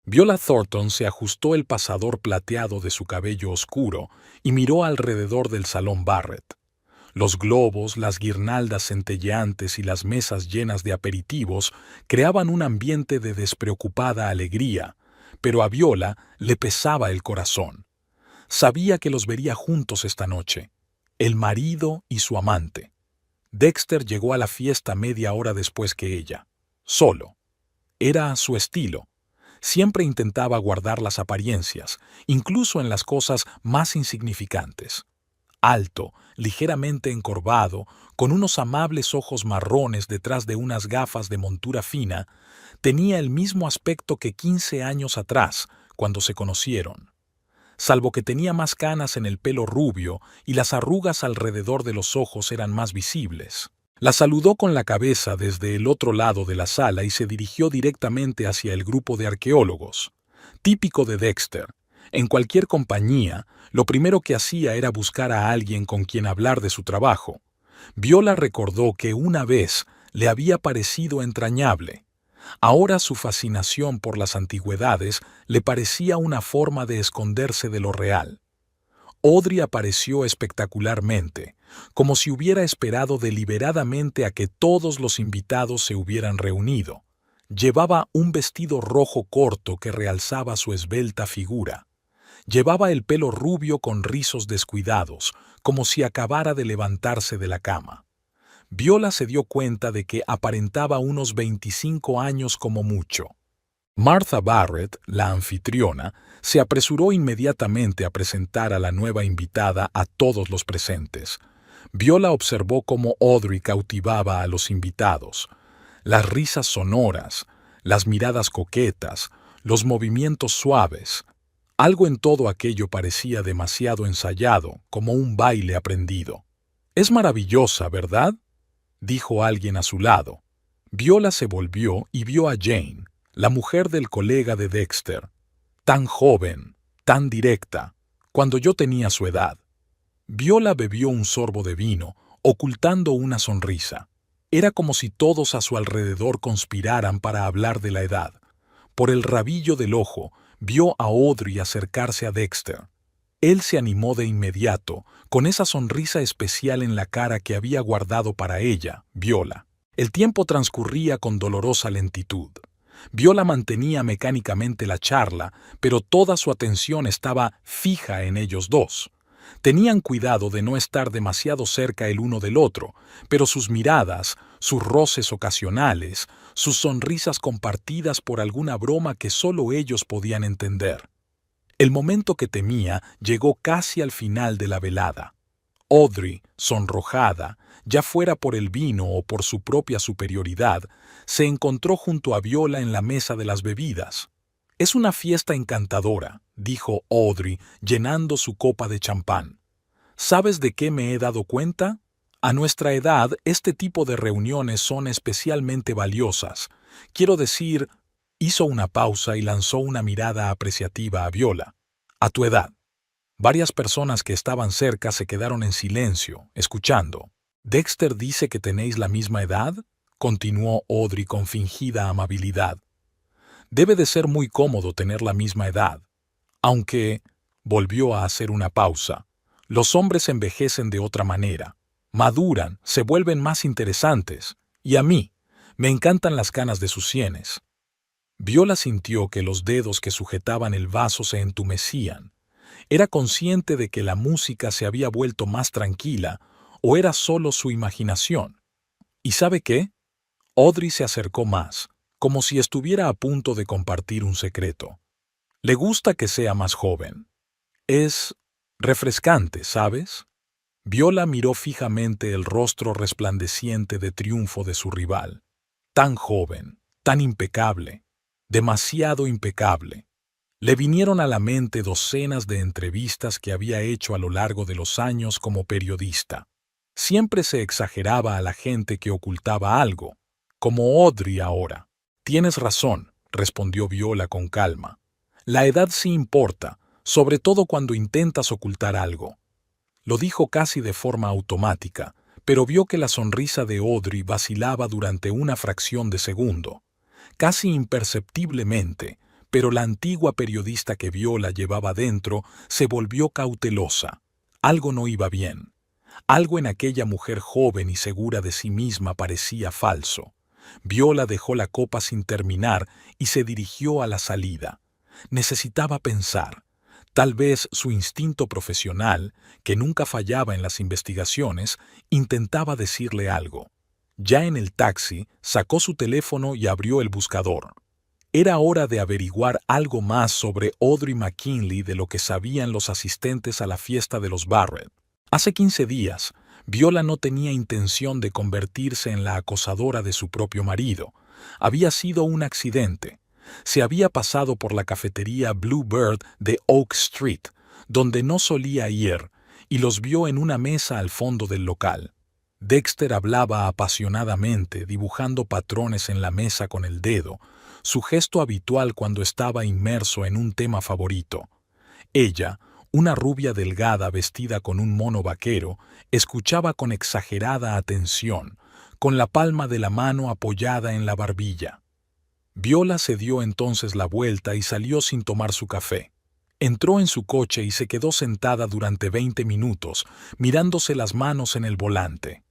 Viola Thornton se ajustó el pasador plateado de su cabello oscuro y miró alrededor del salón Barrett. Los globos, las guirnaldas centelleantes y las mesas llenas de aperitivos creaban un ambiente de despreocupada alegría, pero a Viola le pesaba el corazón. Sabía que los vería juntos esta noche, el marido y su amante. Dexter llegó a la fiesta media hora después que ella. Solo. Era su estilo. Siempre intentaba guardar las apariencias, incluso en las cosas más insignificantes. Alto, ligeramente encorvado, con unos amables ojos marrones detrás de unas gafas de montura fina, tenía el mismo aspecto que 15 años atrás, cuando se conocieron. Salvo que tenía más canas en el pelo rubio y las arrugas alrededor de los ojos eran más visibles. La saludó con la cabeza desde el otro lado de la sala y se dirigió directamente hacia el grupo de arqueólogos. Típico de Dexter. En cualquier compañía, lo primero que hacía era buscar a alguien con quien hablar de su trabajo. Viola recordó que una vez le había parecido entrañable. Ahora su fascinación por las antigüedades le parecía una forma de esconderse de lo real. Audrey apareció espectacularmente, como si hubiera esperado deliberadamente a que todos los invitados se hubieran reunido. Llevaba un vestido rojo corto que realzaba su esbelta figura. Llevaba el pelo rubio con rizos descuidados, como si acabara de levantarse de la cama. Viola se dio cuenta de que aparentaba unos 25 años como mucho. Martha Barrett, la anfitriona, se apresuró inmediatamente a presentar a la nueva invitada a todos los presentes. Viola observó cómo Audrey cautivaba a los invitados. Las risas sonoras, las miradas coquetas, los movimientos suaves. Algo en todo aquello parecía demasiado ensayado, como un baile aprendido. «Es maravillosa, ¿verdad?», dijo alguien a su lado. Viola se volvió y vio a Jane, la mujer del colega de Dexter. Tan joven, tan directa, cuando yo tenía su edad. Viola bebió un sorbo de vino, ocultando una sonrisa. Era como si todos a su alrededor conspiraran para hablar de la edad. Por el rabillo del ojo, vio a Audrey acercarse a Dexter. Él se animó de inmediato, con esa sonrisa especial en la cara que había guardado para ella, Viola. El tiempo transcurría con dolorosa lentitud. Viola mantenía mecánicamente la charla, pero toda su atención estaba fija en ellos dos. Tenían cuidado de no estar demasiado cerca el uno del otro, pero sus miradas, sus roces ocasionales, sus sonrisas compartidas por alguna broma que solo ellos podían entender. El momento que temía llegó casi al final de la velada. Audrey, sonrojada, ya fuera por el vino o por su propia superioridad, se encontró junto a Viola en la mesa de las bebidas. «Es una fiesta encantadora», dijo Audrey, llenando su copa de champán. «¿Sabes de qué me he dado cuenta? A nuestra edad, este tipo de reuniones son especialmente valiosas. Quiero decir...» Hizo una pausa y lanzó una mirada apreciativa a Viola. «A tu edad». Varias personas que estaban cerca se quedaron en silencio, escuchando. «¿Dexter dice que tenéis la misma edad?», continuó Audrey con fingida amabilidad. «Debe de ser muy cómodo tener la misma edad. Aunque», volvió a hacer una pausa, «los hombres envejecen de otra manera. Maduran, se vuelven más interesantes. Y a mí, me encantan las canas de sus sienes». Viola sintió que los dedos que sujetaban el vaso se entumecían. Era consciente de que la música se había vuelto más tranquila, o era solo su imaginación. ¿Y sabe qué? Audrey se acercó más, como si estuviera a punto de compartir un secreto. Le gusta que sea más joven. Es refrescante, ¿sabes? Viola miró fijamente el rostro resplandeciente de triunfo de su rival. Tan joven, tan impecable. Demasiado impecable. Le vinieron a la mente docenas de entrevistas que había hecho a lo largo de los años como periodista. Siempre se exageraba a la gente que ocultaba algo, como Audrey ahora. «Tienes razón», respondió Viola con calma. «La edad sí importa, sobre todo cuando intentas ocultar algo». Lo dijo casi de forma automática, pero vio que la sonrisa de Audrey vacilaba durante una fracción de segundo. Casi imperceptiblemente, pero la antigua periodista que Viola llevaba dentro se volvió cautelosa. Algo no iba bien. Algo en aquella mujer joven y segura de sí misma parecía falso. Viola dejó la copa sin terminar y se dirigió a la salida. Necesitaba pensar. Tal vez su instinto profesional, que nunca fallaba en las investigaciones, intentaba decirle algo. Ya en el taxi, sacó su teléfono y abrió el buscador. Era hora de averiguar algo más sobre Audrey McKinley de lo que sabían los asistentes a la fiesta de los Barrett. Hace 15 días, Viola no tenía intención de convertirse en la acosadora de su propio marido. Había sido un accidente. Se había pasado por la cafetería Blue Bird de Oak Street, donde no solía ir, y los vio en una mesa al fondo del local. Dexter hablaba apasionadamente, dibujando patrones en la mesa con el dedo, su gesto habitual cuando estaba inmerso en un tema favorito. Ella, una rubia delgada vestida con un mono vaquero, escuchaba con exagerada atención, con la palma de la mano apoyada en la barbilla. Viola se dio entonces la vuelta y salió sin tomar su café. Entró en su coche y se quedó sentada durante 20 minutos, mirándose las manos en el volante.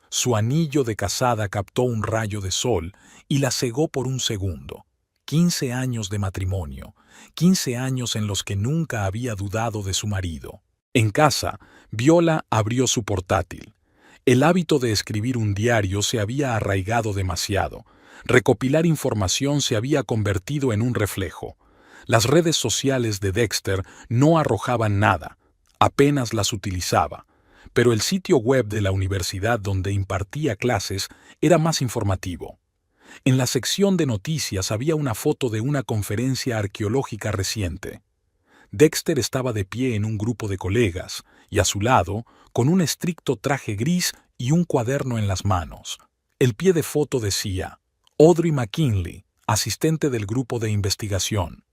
Su anillo de casada captó un rayo de sol y la cegó por un segundo. 15 años de matrimonio, 15 años en los que nunca había dudado de su marido. En casa, Viola abrió su portátil. El hábito de escribir un diario se había arraigado demasiado. Recopilar información se había convertido en un reflejo. Las redes sociales de Dexter no arrojaban nada, apenas las utilizaba, pero el sitio web de la universidad donde impartía clases era más informativo. En la sección de noticias había una foto de una conferencia arqueológica reciente. Dexter estaba de pie en un grupo de colegas, y a su lado, con un estricto traje gris y un cuaderno en las manos. El pie de foto decía: Audrey McKinley, asistente del grupo de investigación.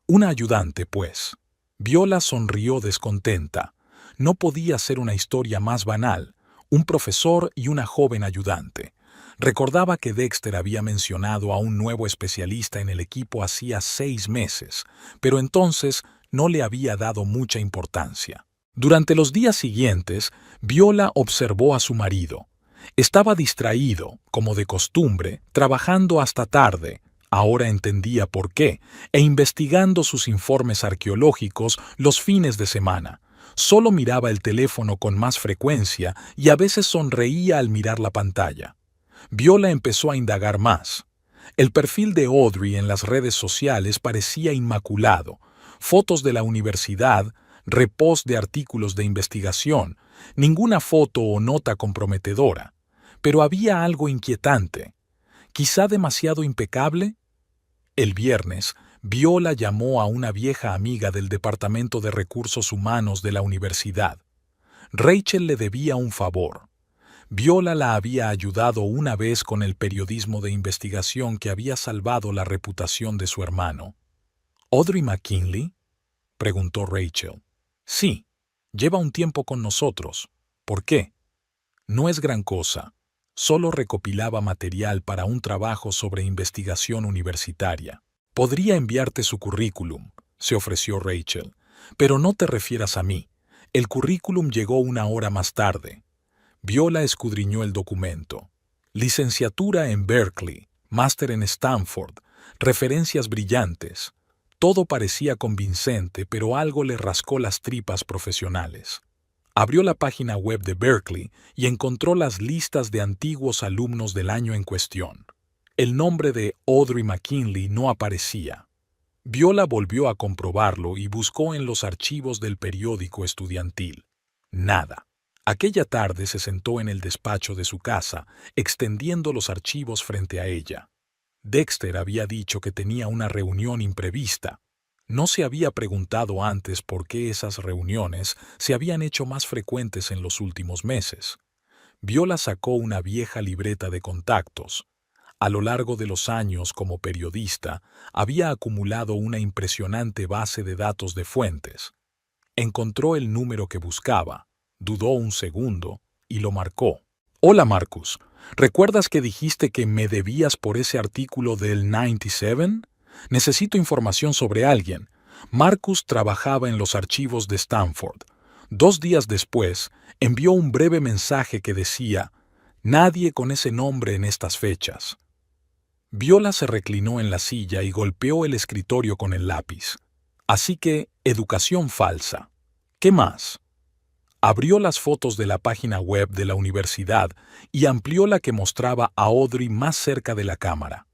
Una ayudante, pues. Viola sonrió descontenta. No podía ser una historia más banal, un profesor y una joven ayudante. Recordaba que Dexter había mencionado a un nuevo especialista en el equipo hacía 6 meses, pero entonces no le había dado mucha importancia. Durante los días siguientes, Viola observó a su marido. Estaba distraído, como de costumbre, trabajando hasta tarde, ahora entendía por qué, e investigando sus informes arqueológicos los fines de semana. Solo miraba el teléfono con más frecuencia y a veces sonreía al mirar la pantalla. Viola empezó a indagar más. El perfil de Audrey en las redes sociales parecía inmaculado. Fotos de la universidad, repost de artículos de investigación, ninguna foto o nota comprometedora. Pero había algo inquietante. ¿Quizá demasiado impecable? El viernes, Viola llamó a una vieja amiga del Departamento de Recursos Humanos de la universidad. Rachel le debía un favor. Viola la había ayudado una vez con el periodismo de investigación que había salvado la reputación de su hermano. ¿Audrey McKinley?, preguntó Rachel. Sí, lleva un tiempo con nosotros. ¿Por qué? No es gran cosa. Solo recopilaba material para un trabajo sobre investigación universitaria. Podría enviarte su currículum, se ofreció Rachel, pero no te refieras a mí. El currículum llegó 1 hora más tarde. Viola escudriñó el documento. Licenciatura en Berkeley, máster en Stanford, referencias brillantes. Todo parecía convincente, pero algo le rascó las tripas profesionales. Abrió la página web de Berkeley y encontró las listas de antiguos alumnos del año en cuestión. El nombre de Audrey McKinley no aparecía. Viola volvió a comprobarlo y buscó en los archivos del periódico estudiantil. Nada. Aquella tarde se sentó en el despacho de su casa, extendiendo los archivos frente a ella. Dexter había dicho que tenía una reunión imprevista. No se había preguntado antes por qué esas reuniones se habían hecho más frecuentes en los últimos meses. Viola sacó una vieja libreta de contactos. A lo largo de los años como periodista, había acumulado una impresionante base de datos de fuentes. Encontró el número que buscaba, dudó un segundo y lo marcó. «Hola, Marcus. ¿Recuerdas que dijiste que me debías por ese artículo del 97? Necesito información sobre alguien. Marcus trabajaba en los archivos de Stanford. 2 días después, envió un breve mensaje que decía: «Nadie con ese nombre en estas fechas». Viola se reclinó en la silla y golpeó el escritorio con el lápiz. Así que, educación falsa. ¿Qué más? Abrió las fotos de la página web de la universidad y amplió la que mostraba a Audrey más cerca de la cámara.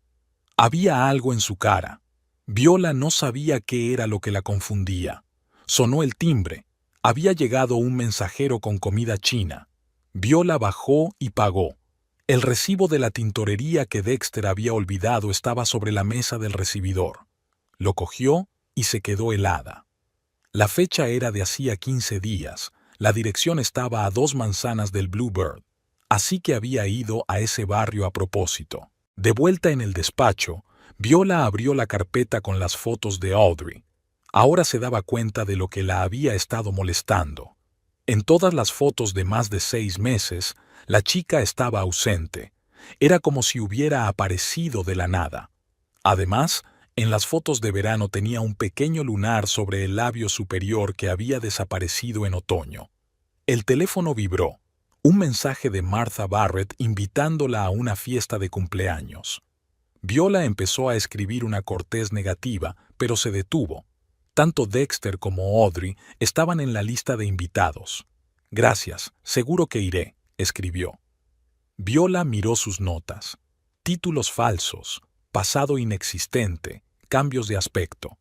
Había algo en su cara. Viola no sabía qué era lo que la confundía. Sonó el timbre. Había llegado un mensajero con comida china. Viola bajó y pagó. El recibo de la tintorería que Dexter había olvidado estaba sobre la mesa del recibidor. Lo cogió y se quedó helada. La fecha era de hacía 15 días. La dirección estaba a 2 manzanas del Bluebird, así que había ido a ese barrio a propósito. De vuelta en el despacho, Viola abrió la carpeta con las fotos de Audrey. Ahora se daba cuenta de lo que la había estado molestando. En todas las fotos de más de 6 meses, la chica estaba ausente. Era como si hubiera aparecido de la nada. Además, en las fotos de verano tenía un pequeño lunar sobre el labio superior que había desaparecido en otoño. El teléfono vibró. Un mensaje de Martha Barrett invitándola a una fiesta de cumpleaños. Viola empezó a escribir una cortés negativa, pero se detuvo. Tanto Dexter como Audrey estaban en la lista de invitados. «Gracias, seguro que iré», escribió. Viola miró sus notas. Títulos falsos, pasado inexistente, cambios de aspecto.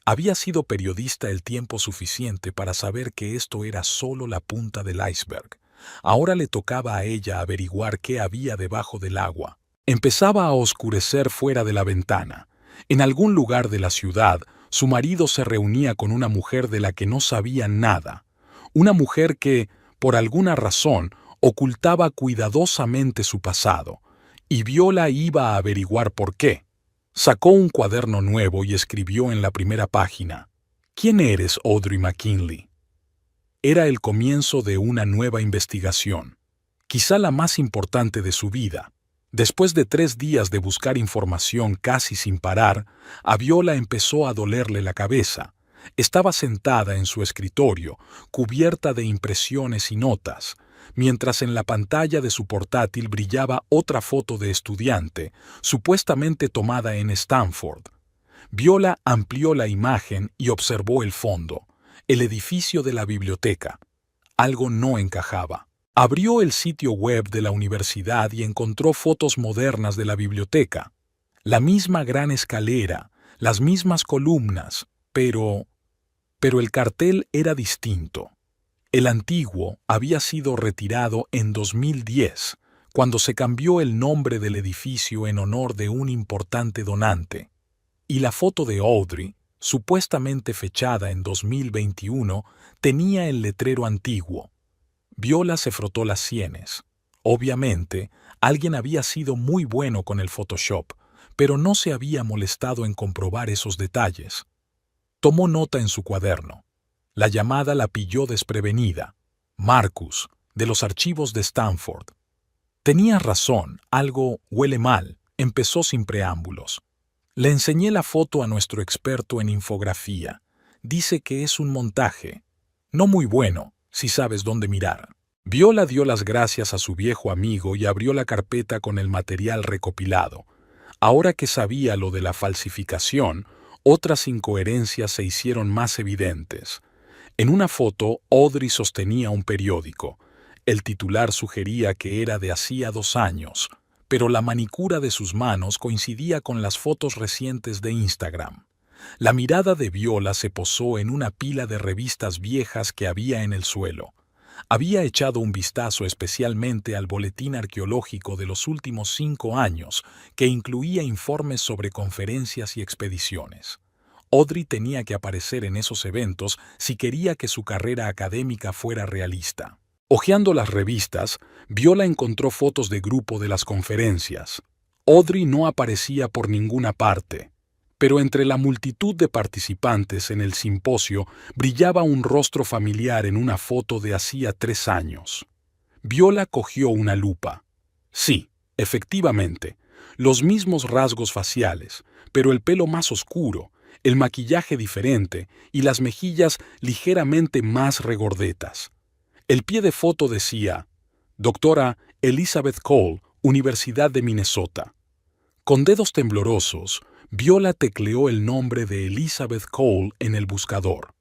Había sido periodista el tiempo suficiente para saber que esto era solo la punta del iceberg. Ahora le tocaba a ella averiguar qué había debajo del agua. Empezaba a oscurecer fuera de la ventana. En algún lugar de la ciudad, su marido se reunía con una mujer de la que no sabía nada. Una mujer que, por alguna razón, ocultaba cuidadosamente su pasado. Y Viola iba a averiguar por qué. Sacó un cuaderno nuevo y escribió en la primera página: «¿Quién eres, Audrey McKinley?». Era el comienzo de una nueva investigación, quizá la más importante de su vida. Después de 3 días de buscar información casi sin parar, a Viola empezó a dolerle la cabeza. Estaba sentada en su escritorio, cubierta de impresiones y notas, mientras en la pantalla de su portátil brillaba otra foto de estudiante, supuestamente tomada en Stanford. Viola amplió la imagen y observó el fondo, el edificio de la biblioteca. Algo no encajaba. Abrió el sitio web de la universidad y encontró fotos modernas de la biblioteca. La misma gran escalera, las mismas columnas, pero el cartel era distinto. El antiguo había sido retirado en 2010, cuando se cambió el nombre del edificio en honor de un importante donante. Y la foto de Audrey, supuestamente fechada en 2021, tenía el letrero antiguo. Viola se frotó las sienes. Obviamente, alguien había sido muy bueno con el Photoshop, pero no se había molestado en comprobar esos detalles. Tomó nota en su cuaderno. La llamada la pilló desprevenida. Marcus, de los archivos de Stanford. Tenía razón, algo huele mal, empezó sin preámbulos. Le enseñé la foto a nuestro experto en infografía. Dice que es un montaje. No muy bueno, si sabes dónde mirar. Viola dio las gracias a su viejo amigo y abrió la carpeta con el material recopilado. Ahora que sabía lo de la falsificación, otras incoherencias se hicieron más evidentes. En una foto, Audrey sostenía un periódico. El titular sugería que era de hacía 2 años, pero la manicura de sus manos coincidía con las fotos recientes de Instagram. La mirada de Viola se posó en una pila de revistas viejas que había en el suelo. Había echado un vistazo especialmente al boletín arqueológico de los últimos 5 años, que incluía informes sobre conferencias y expediciones. Audrey tenía que aparecer en esos eventos si quería que su carrera académica fuera realista. Hojeando las revistas, Viola encontró fotos de grupo de las conferencias. Audrey no aparecía por ninguna parte, pero entre la multitud de participantes en el simposio brillaba un rostro familiar en una foto de hacía 3 años. Viola cogió una lupa. Sí, efectivamente, los mismos rasgos faciales, pero el pelo más oscuro, el maquillaje diferente y las mejillas ligeramente más regordetas. El pie de foto decía, Doctora Elizabeth Cole, Universidad de Minnesota. Con dedos temblorosos, Viola tecleó el nombre de Elizabeth Cole en el buscador.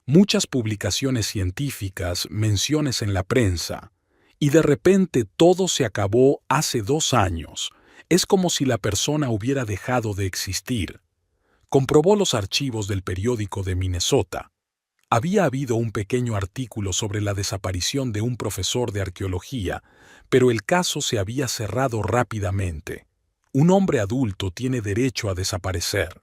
Muchas publicaciones científicas, menciones en la prensa, y de repente todo se acabó hace 2 años. Es como si la persona hubiera dejado de existir. Comprobó los archivos del periódico de Minnesota. Había habido un pequeño artículo sobre la desaparición de un profesor de arqueología, pero el caso se había cerrado rápidamente. Un hombre adulto tiene derecho a desaparecer,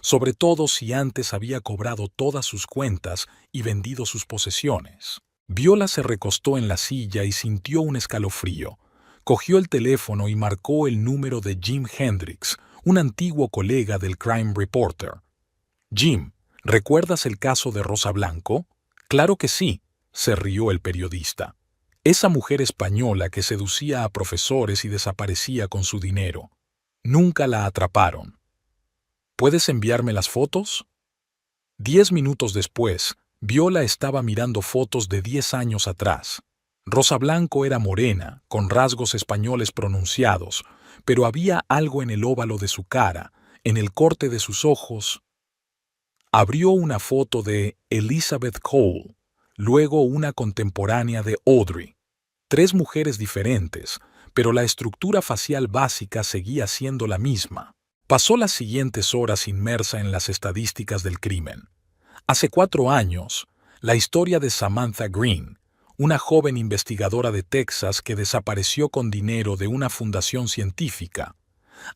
sobre todo si antes había cobrado todas sus cuentas y vendido sus posesiones. Viola se recostó en la silla y sintió un escalofrío. Cogió el teléfono y marcó el número de Jim Hendricks, un antiguo colega del Crime Reporter. Jim, ¿recuerdas el caso de Rosa Blanco? Claro que sí, se rió el periodista. Esa mujer española que seducía a profesores y desaparecía con su dinero. Nunca la atraparon. ¿Puedes enviarme las fotos? 10 minutos después, Viola estaba mirando fotos de 10 años atrás. Rosa Blanco era morena, con rasgos españoles pronunciados, pero había algo en el óvalo de su cara, en el corte de sus ojos. Abrió una foto de Elizabeth Cole, luego una contemporánea de Audrey. 3 mujeres diferentes, pero la estructura facial básica seguía siendo la misma. Pasó las siguientes horas inmersa en las estadísticas del crimen. Hace 4 años, la historia de Samantha Green, una joven investigadora de Texas que desapareció con dinero de una fundación científica.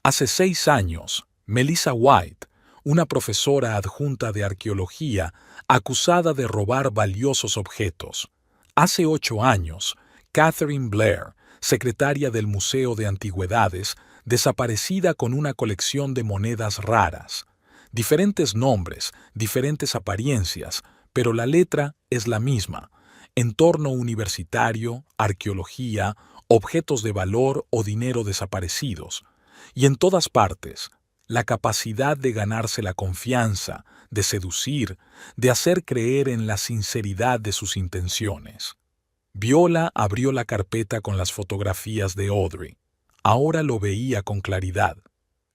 Hace 6 años, Melissa White, una profesora adjunta de arqueología acusada de robar valiosos objetos. Hace 8 años, Catherine Blair, secretaria del Museo de Antigüedades, desaparecida con una colección de monedas raras. Diferentes nombres, diferentes apariencias, pero la letra es la misma. Entorno universitario, arqueología, objetos de valor o dinero desaparecidos. Y en todas partes, la capacidad de ganarse la confianza, de seducir, de hacer creer en la sinceridad de sus intenciones. Viola abrió la carpeta con las fotografías de Audrey. Ahora lo veía con claridad.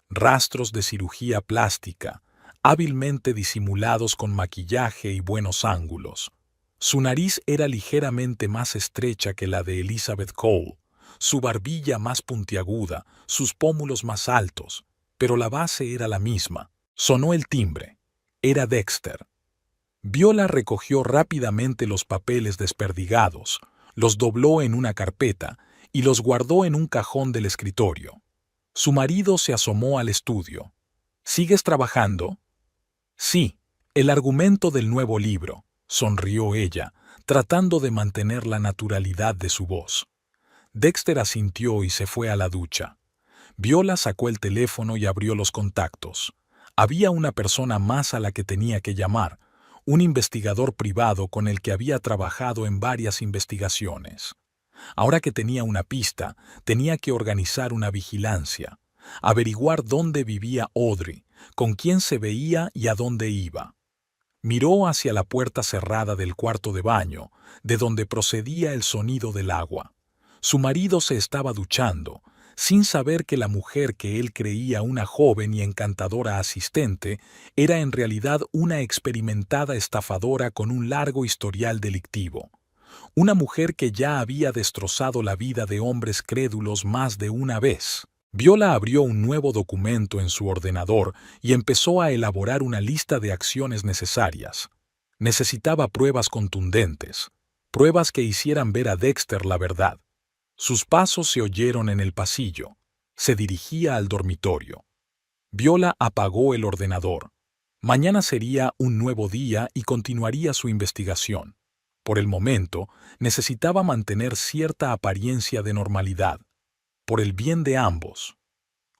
Rastros de cirugía plástica, hábilmente disimulados con maquillaje y buenos ángulos. Su nariz era ligeramente más estrecha que la de Elizabeth Cole, su barbilla más puntiaguda, sus pómulos más altos, pero la base era la misma. Sonó el timbre. Era Dexter. Viola recogió rápidamente los papeles desperdigados, los dobló en una carpeta y los guardó en un cajón del escritorio. Su marido se asomó al estudio. ¿Sigues trabajando? Sí, el argumento del nuevo libro, sonrió ella, tratando de mantener la naturalidad de su voz. Dexter asintió y se fue a la ducha. Viola sacó el teléfono y abrió los contactos. Había una persona más a la que tenía que llamar, un investigador privado con el que había trabajado en varias investigaciones. Ahora que tenía una pista, tenía que organizar una vigilancia, averiguar dónde vivía Audrey, con quién se veía y a dónde iba. Miró hacia la puerta cerrada del cuarto de baño, de donde procedía el sonido del agua. Su marido se estaba duchando, sin saber que la mujer que él creía una joven y encantadora asistente era en realidad una experimentada estafadora con un largo historial delictivo. Una mujer que ya había destrozado la vida de hombres crédulos más de una vez. Viola abrió un nuevo documento en su ordenador y empezó a elaborar una lista de acciones necesarias. Necesitaba pruebas contundentes, pruebas que hicieran ver a Dexter la verdad. Sus pasos se oyeron en el pasillo. Se dirigía al dormitorio. Viola apagó el ordenador. Mañana sería un nuevo día y continuaría su investigación. Por el momento, necesitaba mantener cierta apariencia de normalidad. Por el bien de ambos.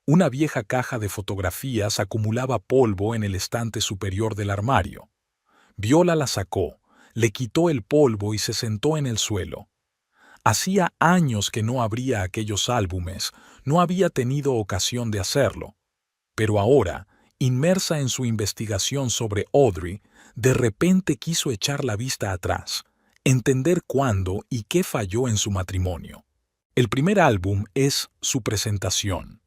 Una vieja caja de fotografías acumulaba polvo en el estante superior del armario. Viola la sacó, le quitó el polvo y se sentó en el suelo. Hacía años que no abría aquellos álbumes, no había tenido ocasión de hacerlo. Pero ahora, inmersa en su investigación sobre Audrey, de repente quiso echar la vista atrás, entender cuándo y qué falló en su matrimonio. El primer álbum es su presentación.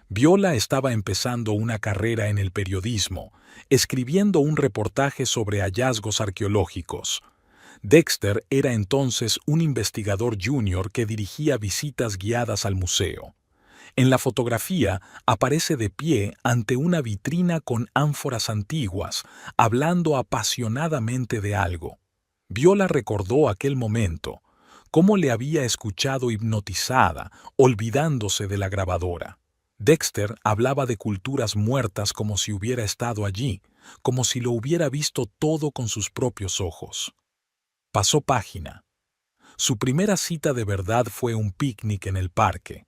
Viola estaba empezando una carrera en el periodismo, escribiendo un reportaje sobre hallazgos arqueológicos. Dexter era entonces un investigador junior que dirigía visitas guiadas al museo. En la fotografía aparece de pie ante una vitrina con ánforas antiguas, hablando apasionadamente de algo. Viola recordó aquel momento, cómo le había escuchado hipnotizada, olvidándose de la grabadora. Dexter hablaba de culturas muertas como si hubiera estado allí, como si lo hubiera visto todo con sus propios ojos. Pasó página. Su primera cita de verdad fue un picnic en el parque.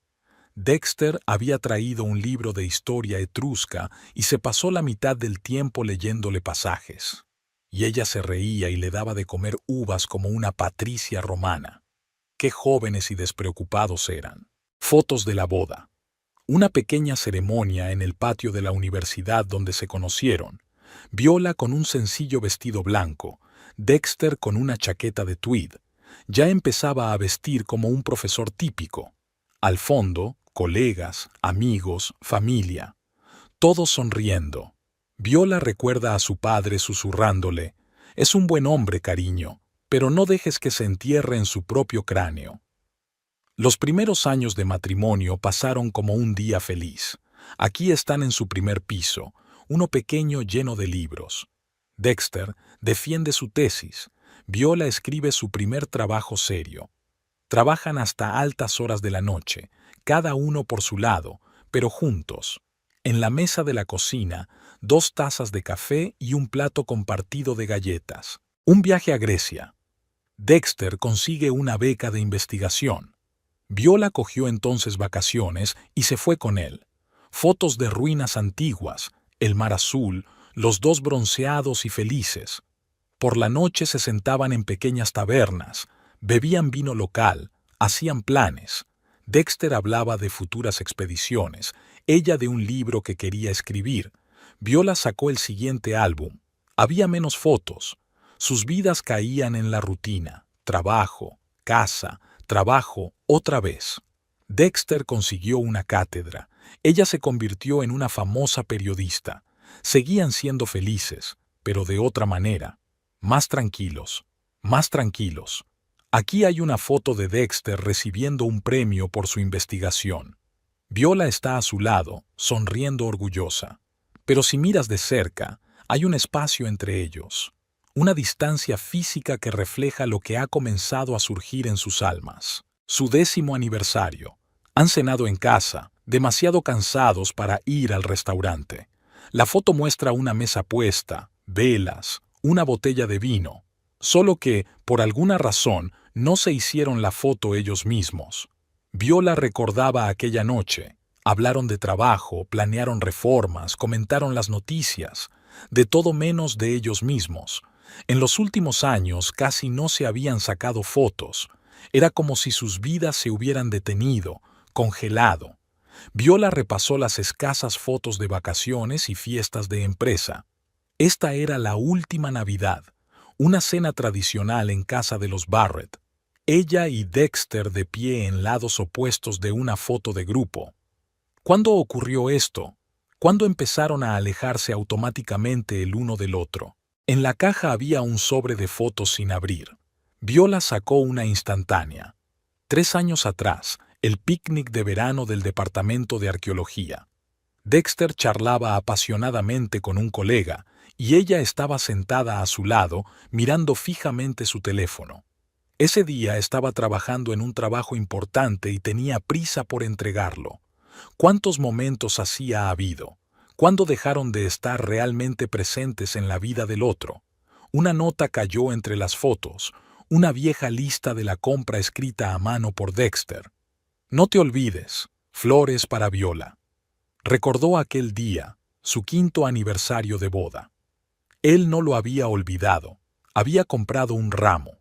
Dexter había traído un libro de historia etrusca y se pasó la mitad del tiempo leyéndole pasajes. Y ella se reía y le daba de comer uvas como una patricia romana. Qué jóvenes y despreocupados eran. Fotos de la boda. Una pequeña ceremonia en el patio de la universidad donde se conocieron. Viola con un sencillo vestido blanco, Dexter con una chaqueta de tweed. Ya empezaba a vestir como un profesor típico. Al fondo, colegas, amigos, familia. Todos sonriendo. Viola recuerda a su padre susurrándole: «Es un buen hombre, cariño, pero no dejes que se entierre en su propio cráneo». Los primeros años de matrimonio pasaron como un día feliz. Aquí están en su primer piso, uno pequeño lleno de libros. Dexter defiende su tesis. Viola escribe su primer trabajo serio. Trabajan hasta altas horas de la noche, cada uno por su lado, pero juntos. En la mesa de la cocina, 2 tazas de café y un plato compartido de galletas. Un viaje a Grecia. Dexter consigue una beca de investigación. Viola cogió entonces vacaciones y se fue con él. Fotos de ruinas antiguas, el mar azul, los dos bronceados y felices. Por la noche se sentaban en pequeñas tabernas, bebían vino local, hacían planes. Dexter hablaba de futuras expediciones, ella de un libro que quería escribir. Viola sacó el siguiente álbum. Había menos fotos. Sus vidas caían en la rutina, trabajo, casa, trabajo, otra vez. Dexter consiguió una cátedra. Ella se convirtió en una famosa periodista. Seguían siendo felices, pero de otra manera. Más tranquilos, más tranquilos. Aquí hay una foto de Dexter recibiendo un premio por su investigación. Viola está a su lado, sonriendo orgullosa. Pero si miras de cerca, hay un espacio entre ellos. Una distancia física que refleja lo que ha comenzado a surgir en sus almas. Su 10º aniversario. Han cenado en casa, demasiado cansados para ir al restaurante. La foto muestra una mesa puesta, velas, una botella de vino. Solo que, por alguna razón, no se hicieron la foto ellos mismos. Viola recordaba aquella noche. Hablaron de trabajo, planearon reformas, comentaron las noticias. De todo menos de ellos mismos. En los últimos años casi no se habían sacado fotos. Era como si sus vidas se hubieran detenido, congelado. Viola repasó las escasas fotos de vacaciones y fiestas de empresa. Esta era la última Navidad, una cena tradicional en casa de los Barrett. Ella y Dexter de pie en lados opuestos de una foto de grupo. ¿Cuándo ocurrió esto? ¿Cuándo empezaron a alejarse automáticamente el uno del otro? En la caja había un sobre de fotos sin abrir. Viola sacó una instantánea. 3 años atrás, el picnic de verano del Departamento de Arqueología. Dexter charlaba apasionadamente con un colega, y ella estaba sentada a su lado, mirando fijamente su teléfono. Ese día estaba trabajando en un trabajo importante y tenía prisa por entregarlo. ¿Cuántos momentos hacía habido? ¿Cuándo dejaron de estar realmente presentes en la vida del otro? Una nota cayó entre las fotos, una vieja lista de la compra escrita a mano por Dexter. No te olvides, flores para Viola. Recordó aquel día, su 5º aniversario de boda. Él no lo había olvidado, había comprado un ramo.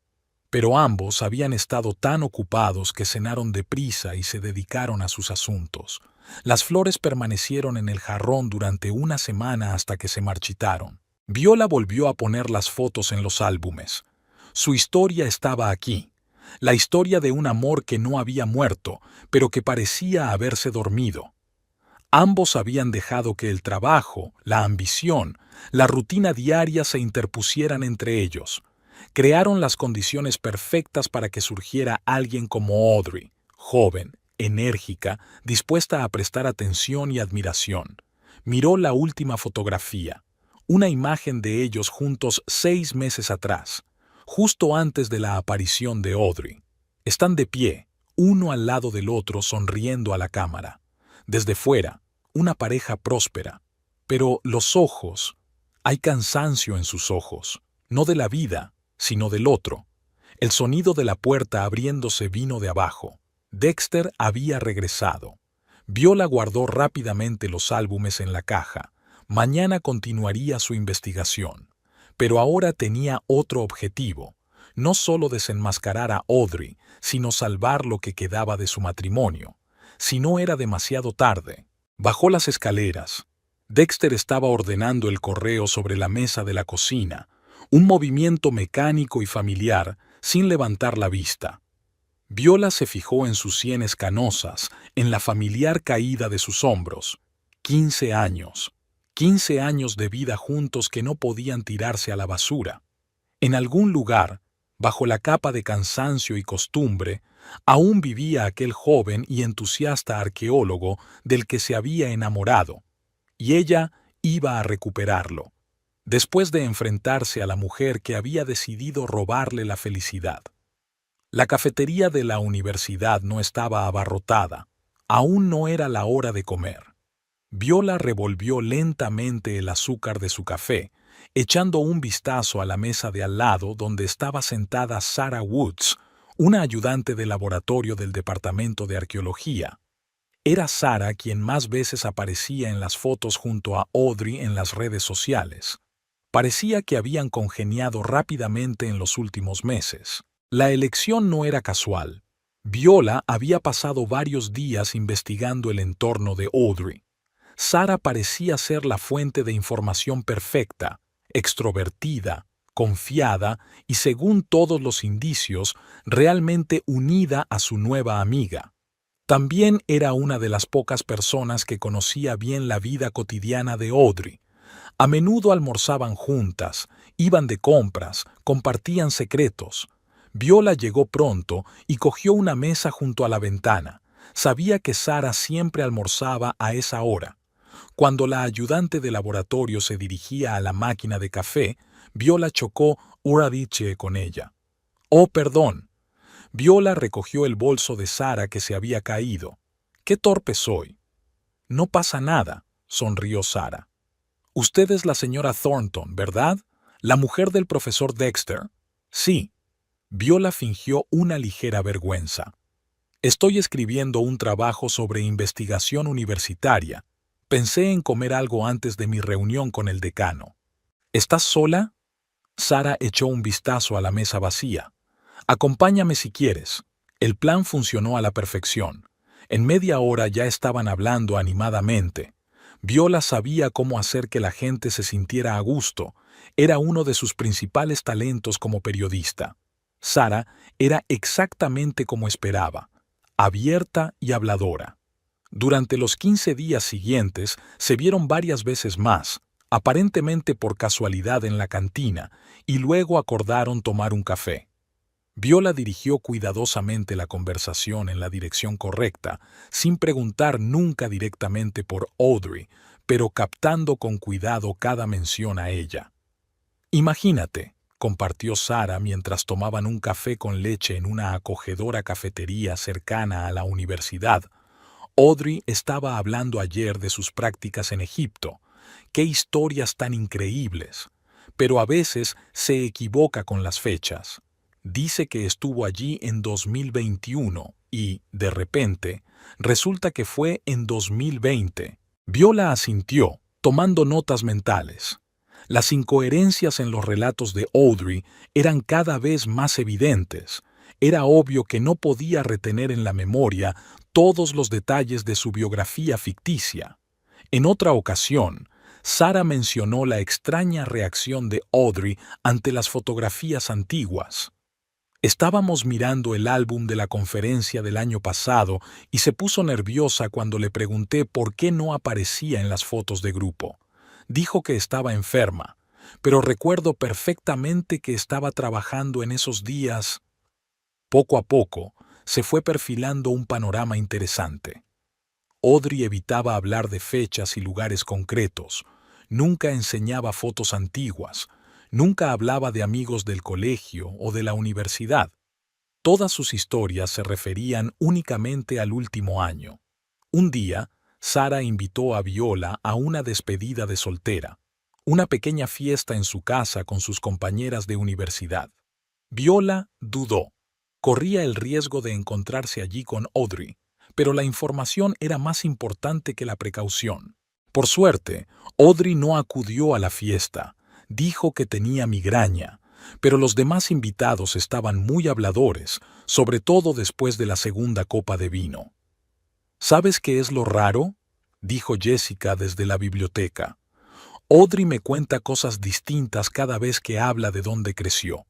pero ambos habían estado tan ocupados que cenaron deprisa y se dedicaron a sus asuntos. Las flores permanecieron en el jarrón durante una semana hasta que se marchitaron. Viola volvió a poner las fotos en los álbumes. Su historia estaba aquí. La historia de un amor que no había muerto, pero que parecía haberse dormido. Ambos habían dejado que el trabajo, la ambición, la rutina diaria se interpusieran entre ellos. Crearon las condiciones perfectas para que surgiera alguien como Audrey, joven, enérgica, dispuesta a prestar atención y admiración. Miró la última fotografía, una imagen de ellos juntos 6 meses atrás, justo antes de la aparición de Audrey. Están de pie, uno al lado del otro, sonriendo a la cámara. Desde fuera, una pareja próspera. Pero los ojos, hay cansancio en sus ojos, no de la vida, sino del otro. El sonido de la puerta abriéndose vino de abajo. Dexter había regresado. Viola guardó rápidamente los álbumes en la caja. Mañana continuaría su investigación. Pero ahora tenía otro objetivo. No solo desenmascarar a Audrey, sino salvar lo que quedaba de su matrimonio. Si no era demasiado tarde. Bajó las escaleras. Dexter estaba ordenando el correo sobre la mesa de la cocina, un movimiento mecánico y familiar, sin levantar la vista. Viola se fijó en sus sienes canosas, en la familiar caída de sus hombros. 15 años. 15 años de vida juntos que no podían tirarse a la basura. En algún lugar, bajo la capa de cansancio y costumbre, aún vivía aquel joven y entusiasta arqueólogo del que se había enamorado, y ella iba a recuperarlo, después de enfrentarse a la mujer que había decidido robarle la felicidad. La cafetería de la universidad no estaba abarrotada, aún no era la hora de comer. Viola revolvió lentamente el azúcar de su café, echando un vistazo a la mesa de al lado donde estaba sentada Sarah Woods, una ayudante de laboratorio del Departamento de Arqueología. Era Sarah quien más veces aparecía en las fotos junto a Audrey en las redes sociales. Parecía que habían congeniado rápidamente en los últimos meses. La elección no era casual. Viola había pasado varios días investigando el entorno de Audrey. Sarah parecía ser la fuente de información perfecta, extrovertida, confiada y, según todos los indicios, realmente unida a su nueva amiga. También era una de las pocas personas que conocía bien la vida cotidiana de Audrey. A menudo almorzaban juntas, iban de compras, compartían secretos. Viola llegó pronto y cogió una mesa junto a la ventana. Sabía que Sarah siempre almorzaba a esa hora. Cuando la ayudante de laboratorio se dirigía a la máquina de café, Viola chocó Uradiche con ella. «Oh, perdón». Viola recogió el bolso de Sarah que se había caído. «Qué torpe soy». «No pasa nada», sonrió Sarah. «Usted es la señora Thornton, ¿verdad? ¿La mujer del profesor Dexter?» «Sí». Viola fingió una ligera vergüenza. «Estoy escribiendo un trabajo sobre investigación universitaria. Pensé en comer algo antes de mi reunión con el decano». «¿Estás sola?» Sarah echó un vistazo a la mesa vacía. «Acompáñame si quieres». El plan funcionó a la perfección. En media hora ya estaban hablando animadamente. Viola sabía cómo hacer que la gente se sintiera a gusto. Era uno de sus principales talentos como periodista. Sarah era exactamente como esperaba, abierta y habladora. Durante los 15 días siguientes se vieron varias veces más, aparentemente por casualidad en la cantina, y luego acordaron tomar un café. Viola dirigió cuidadosamente la conversación en la dirección correcta, sin preguntar nunca directamente por Audrey, pero captando con cuidado cada mención a ella. «Imagínate», compartió Sarah mientras tomaban un café con leche en una acogedora cafetería cercana a la universidad. Audrey estaba hablando ayer de sus prácticas en Egipto. ¡Qué historias tan increíbles! Pero a veces se equivoca con las fechas. Dice que estuvo allí en 2021 y, de repente, resulta que fue en 2020. Viola asintió, tomando notas mentales. Las incoherencias en los relatos de Audrey eran cada vez más evidentes. Era obvio que no podía retener en la memoria todos los detalles de su biografía ficticia. En otra ocasión, Sarah mencionó la extraña reacción de Audrey ante las fotografías antiguas. Estábamos mirando el álbum de la conferencia del año pasado y se puso nerviosa cuando le pregunté por qué no aparecía en las fotos de grupo. Dijo que estaba enferma, pero recuerdo perfectamente que estaba trabajando en esos días. Poco a poco, se fue perfilando un panorama interesante. Audrey evitaba hablar de fechas y lugares concretos, nunca enseñaba fotos antiguas, nunca hablaba de amigos del colegio o de la universidad. Todas sus historias se referían únicamente al último año. Un día, Sarah invitó a Viola a una despedida de soltera, una pequeña fiesta en su casa con sus compañeras de universidad. Viola dudó. Corría el riesgo de encontrarse allí con Audrey, pero la información era más importante que la precaución. Por suerte, Audrey no acudió a la fiesta. Dijo que tenía migraña, pero los demás invitados estaban muy habladores, sobre todo después de la segunda copa de vino. ¿Sabes qué es lo raro?, dijo Jessica desde la biblioteca. Audrey me cuenta cosas distintas cada vez que habla de dónde creció.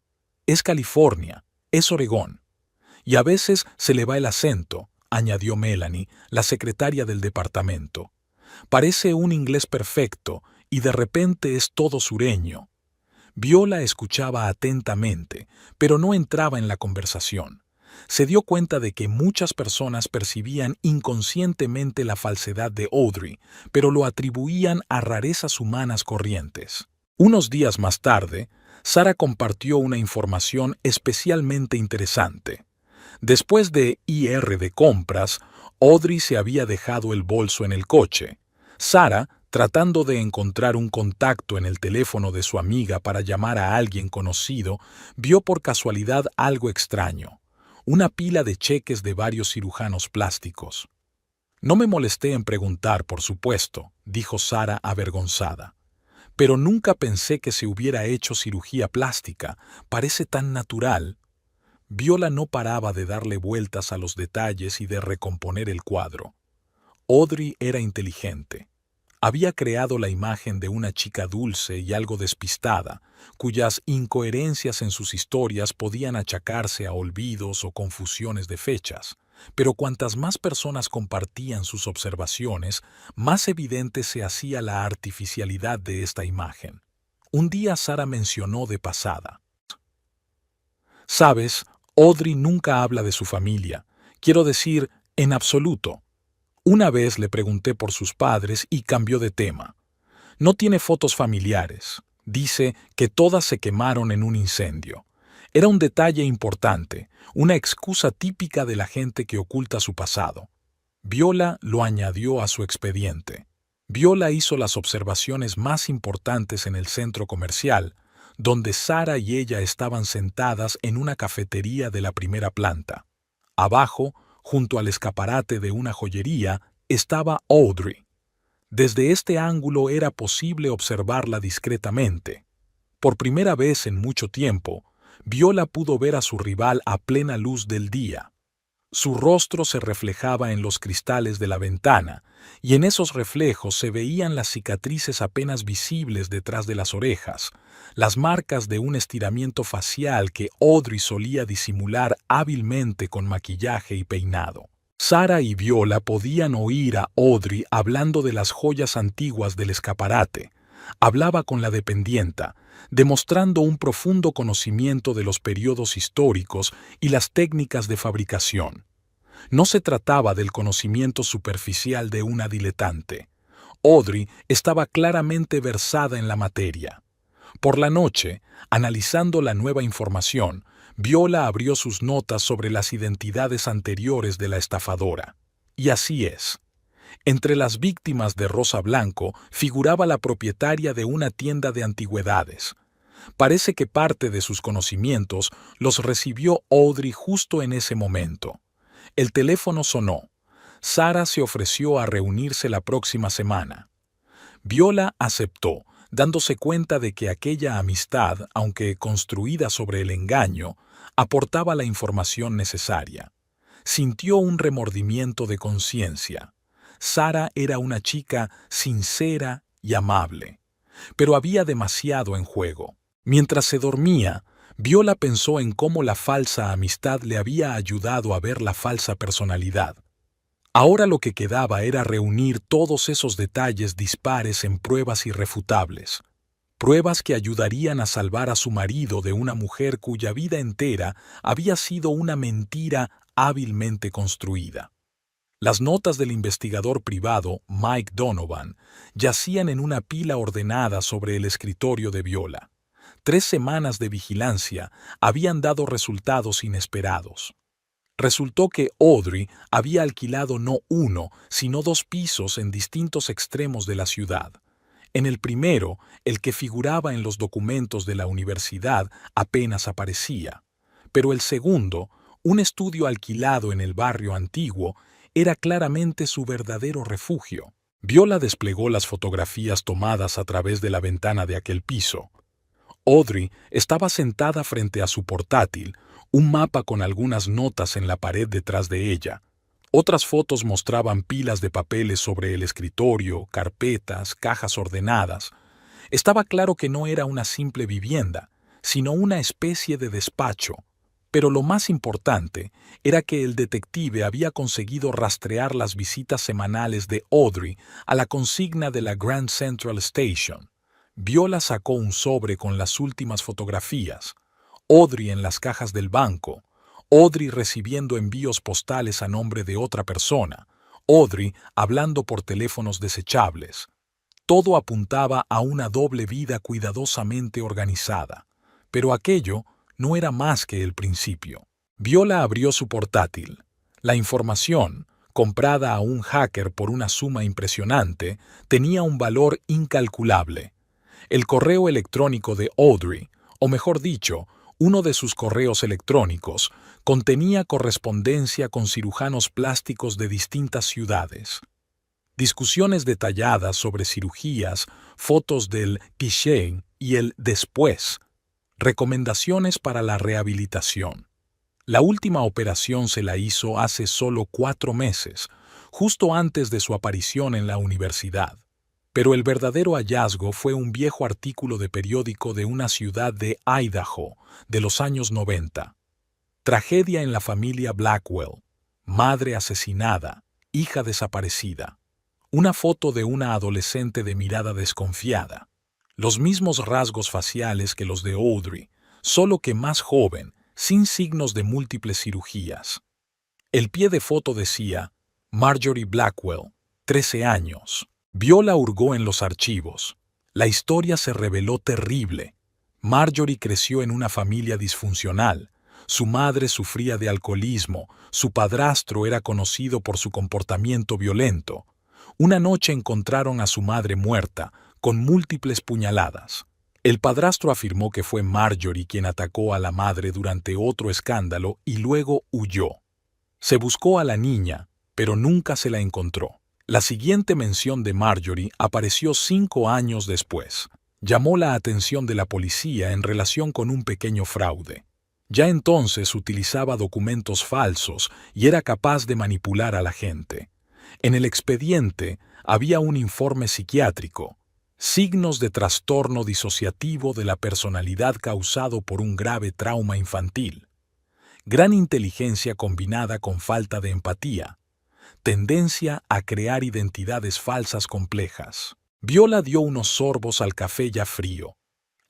Es California, es Oregón. Y a veces se le va el acento, añadió Melanie, la secretaria del departamento. Parece un inglés perfecto y de repente es todo sureño. Viola escuchaba atentamente, pero no entraba en la conversación. Se dio cuenta de que muchas personas percibían inconscientemente la falsedad de Audrey, pero lo atribuían a rarezas humanas corrientes. Unos días más tarde, Sarah compartió una información especialmente interesante. Después de ir de compras, Audrey se había dejado el bolso en el coche. Sarah, tratando de encontrar un contacto en el teléfono de su amiga para llamar a alguien conocido, vio por casualidad algo extraño: una pila de cheques de varios cirujanos plásticos. No me molesté en preguntar, por supuesto, dijo Sarah avergonzada. Pero nunca pensé que se hubiera hecho cirugía plástica. Parece tan natural. Viola no paraba de darle vueltas a los detalles y de recomponer el cuadro. Audrey era inteligente. Había creado la imagen de una chica dulce y algo despistada, cuyas incoherencias en sus historias podían achacarse a olvidos o confusiones de fechas. Pero cuantas más personas compartían sus observaciones, más evidente se hacía la artificialidad de esta imagen. Un día Sarah mencionó de pasada: «Sabes, Audrey nunca habla de su familia. Quiero decir, en absoluto. Una vez le pregunté por sus padres y cambió de tema. No tiene fotos familiares. Dice que todas se quemaron en un incendio. Era un detalle importante, una excusa típica de la gente que oculta su pasado». Viola lo añadió a su expediente. Viola hizo las observaciones más importantes en el centro comercial, donde Sarah y ella estaban sentadas en una cafetería de la primera planta. Abajo, junto al escaparate de una joyería, estaba Audrey. Desde este ángulo era posible observarla discretamente. Por primera vez en mucho tiempo, Viola pudo ver a su rival a plena luz del día. Su rostro se reflejaba en los cristales de la ventana, y en esos reflejos se veían las cicatrices apenas visibles detrás de las orejas, las marcas de un estiramiento facial que Audrey solía disimular hábilmente con maquillaje y peinado. Sarah y Viola podían oír a Audrey hablando de las joyas antiguas del escaparate. Hablaba con la dependienta, demostrando un profundo conocimiento de los periodos históricos y las técnicas de fabricación. No se trataba del conocimiento superficial de una diletante. Audrey estaba claramente versada en la materia. Por la noche, analizando la nueva información, Viola abrió sus notas sobre las identidades anteriores de la estafadora. Y así es. Entre las víctimas de Rosa Blanco figuraba la propietaria de una tienda de antigüedades. Parece que parte de sus conocimientos los recibió Audrey justo en ese momento. El teléfono sonó. Sarah se ofreció a reunirse la próxima semana. Viola aceptó, dándose cuenta de que aquella amistad, aunque construida sobre el engaño, aportaba la información necesaria. Sintió un remordimiento de conciencia. Sara era una chica sincera y amable, pero había demasiado en juego. Mientras se dormía, Viola pensó en cómo la falsa amistad le había ayudado a ver la falsa personalidad. Ahora lo que quedaba era reunir todos esos detalles dispares en pruebas irrefutables, pruebas que ayudarían a salvar a su marido de una mujer cuya vida entera había sido una mentira hábilmente construida. Las notas del investigador privado, Mike Donovan, yacían en una pila ordenada sobre el escritorio de Viola. 3 semanas de vigilancia habían dado resultados inesperados. Resultó que Audrey había alquilado no uno, sino 2 pisos en distintos extremos de la ciudad. En el primero, el que figuraba en los documentos de la universidad apenas aparecía, pero el segundo, un estudio alquilado en el barrio antiguo, era claramente su verdadero refugio. Viola desplegó las fotografías tomadas a través de la ventana de aquel piso. Audrey estaba sentada frente a su portátil, un mapa con algunas notas en la pared detrás de ella. Otras fotos mostraban pilas de papeles sobre el escritorio, carpetas, cajas ordenadas. Estaba claro que no era una simple vivienda, sino una especie de despacho. Pero lo más importante era que el detective había conseguido rastrear las visitas semanales de Audrey a la consigna de la Grand Central Station. Viola sacó un sobre con las últimas fotografías. Audrey en las cajas del banco. Audrey recibiendo envíos postales a nombre de otra persona. Audrey hablando por teléfonos desechables. Todo apuntaba a una doble vida cuidadosamente organizada. Pero aquello no era más que el principio. Viola abrió su portátil. La información, comprada a un hacker por una suma impresionante, tenía un valor incalculable. El correo electrónico de Audrey, o mejor dicho, uno de sus correos electrónicos, contenía correspondencia con cirujanos plásticos de distintas ciudades. Discusiones detalladas sobre cirugías, fotos del cliché y el después, recomendaciones para la rehabilitación. La última operación se la hizo hace solo 4 meses, justo antes de su aparición en la universidad. Pero el verdadero hallazgo fue un viejo artículo de periódico de una ciudad de Idaho, de los años 90. Tragedia en la familia Blackwell. Madre asesinada, hija desaparecida. Una foto de una adolescente de mirada desconfiada. Los mismos rasgos faciales que los de Audrey, solo que más joven, sin signos de múltiples cirugías. El pie de foto decía, Marjorie Blackwell, 13 años. Viola hurgó en los archivos. La historia se reveló terrible. Marjorie creció en una familia disfuncional. Su madre sufría de alcoholismo, su padrastro era conocido por su comportamiento violento. Una noche encontraron a su madre muerta, con múltiples puñaladas. El padrastro afirmó que fue Marjorie quien atacó a la madre durante otro escándalo y luego huyó. Se buscó a la niña, pero nunca se la encontró. La siguiente mención de Marjorie apareció 5 años después. Llamó la atención de la policía en relación con un pequeño fraude. Ya entonces utilizaba documentos falsos y era capaz de manipular a la gente. En el expediente había un informe psiquiátrico, signos de trastorno disociativo de la personalidad causado por un grave trauma infantil, gran inteligencia combinada con falta de empatía, tendencia a crear identidades falsas complejas. Viola dio unos sorbos al café ya frío.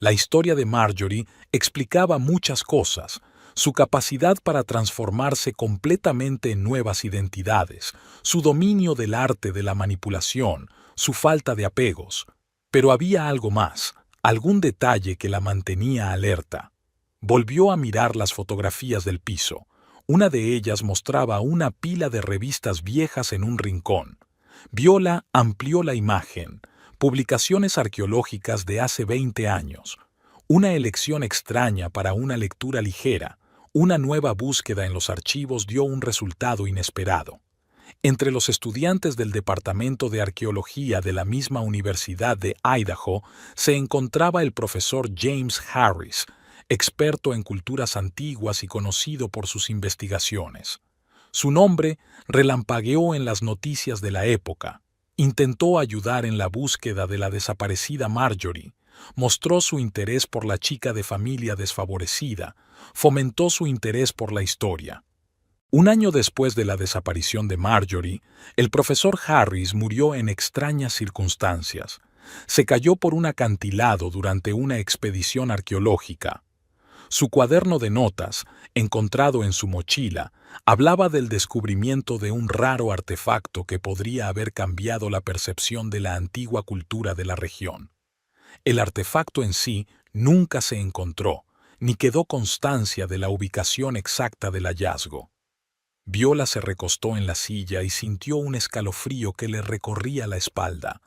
La historia de Marjorie explicaba muchas cosas, su capacidad para transformarse completamente en nuevas identidades, su dominio del arte de la manipulación, su falta de apegos. Pero había algo más, algún detalle que la mantenía alerta. Volvió a mirar las fotografías del piso. Una de ellas mostraba una pila de revistas viejas en un rincón. Viola amplió la imagen. Publicaciones arqueológicas de hace 20 años. Una elección extraña para una lectura ligera. Una nueva búsqueda en los archivos dio un resultado inesperado. Entre los estudiantes del Departamento de Arqueología de la misma Universidad de Idaho se encontraba el profesor James Harris, experto en culturas antiguas y conocido por sus investigaciones. Su nombre relampagueó en las noticias de la época. Intentó ayudar en la búsqueda de la desaparecida Marjorie, mostró su interés por la chica de familia desfavorecida, fomentó su interés por la historia. Un año después de la desaparición de Marjorie, el profesor Harris murió en extrañas circunstancias. Se cayó por un acantilado durante una expedición arqueológica. Su cuaderno de notas, encontrado en su mochila, hablaba del descubrimiento de un raro artefacto que podría haber cambiado la percepción de la antigua cultura de la región. El artefacto en sí nunca se encontró, ni quedó constancia de la ubicación exacta del hallazgo. Viola se recostó en la silla y sintió un escalofrío que le recorría la espalda.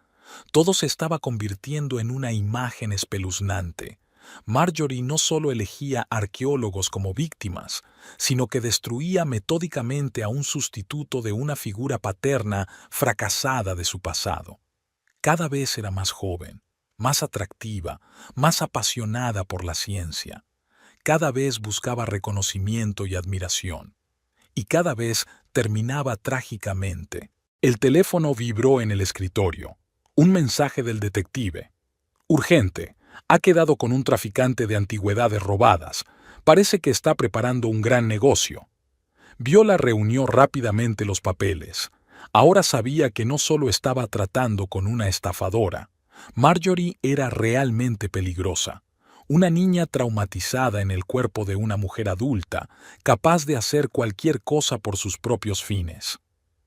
Todo se estaba convirtiendo en una imagen espeluznante. Marjorie no solo elegía arqueólogos como víctimas, sino que destruía metódicamente a un sustituto de una figura paterna fracasada de su pasado. Cada vez era más joven, más atractiva, más apasionada por la ciencia. Cada vez buscaba reconocimiento y admiración. Y cada vez terminaba trágicamente. El teléfono vibró en el escritorio. Un mensaje del detective. Urgente. Ha quedado con un traficante de antigüedades robadas. Parece que está preparando un gran negocio. Viola reunió rápidamente los papeles. Ahora sabía que no solo estaba tratando con una estafadora. Marjorie era realmente peligrosa. Una niña traumatizada en el cuerpo de una mujer adulta, capaz de hacer cualquier cosa por sus propios fines.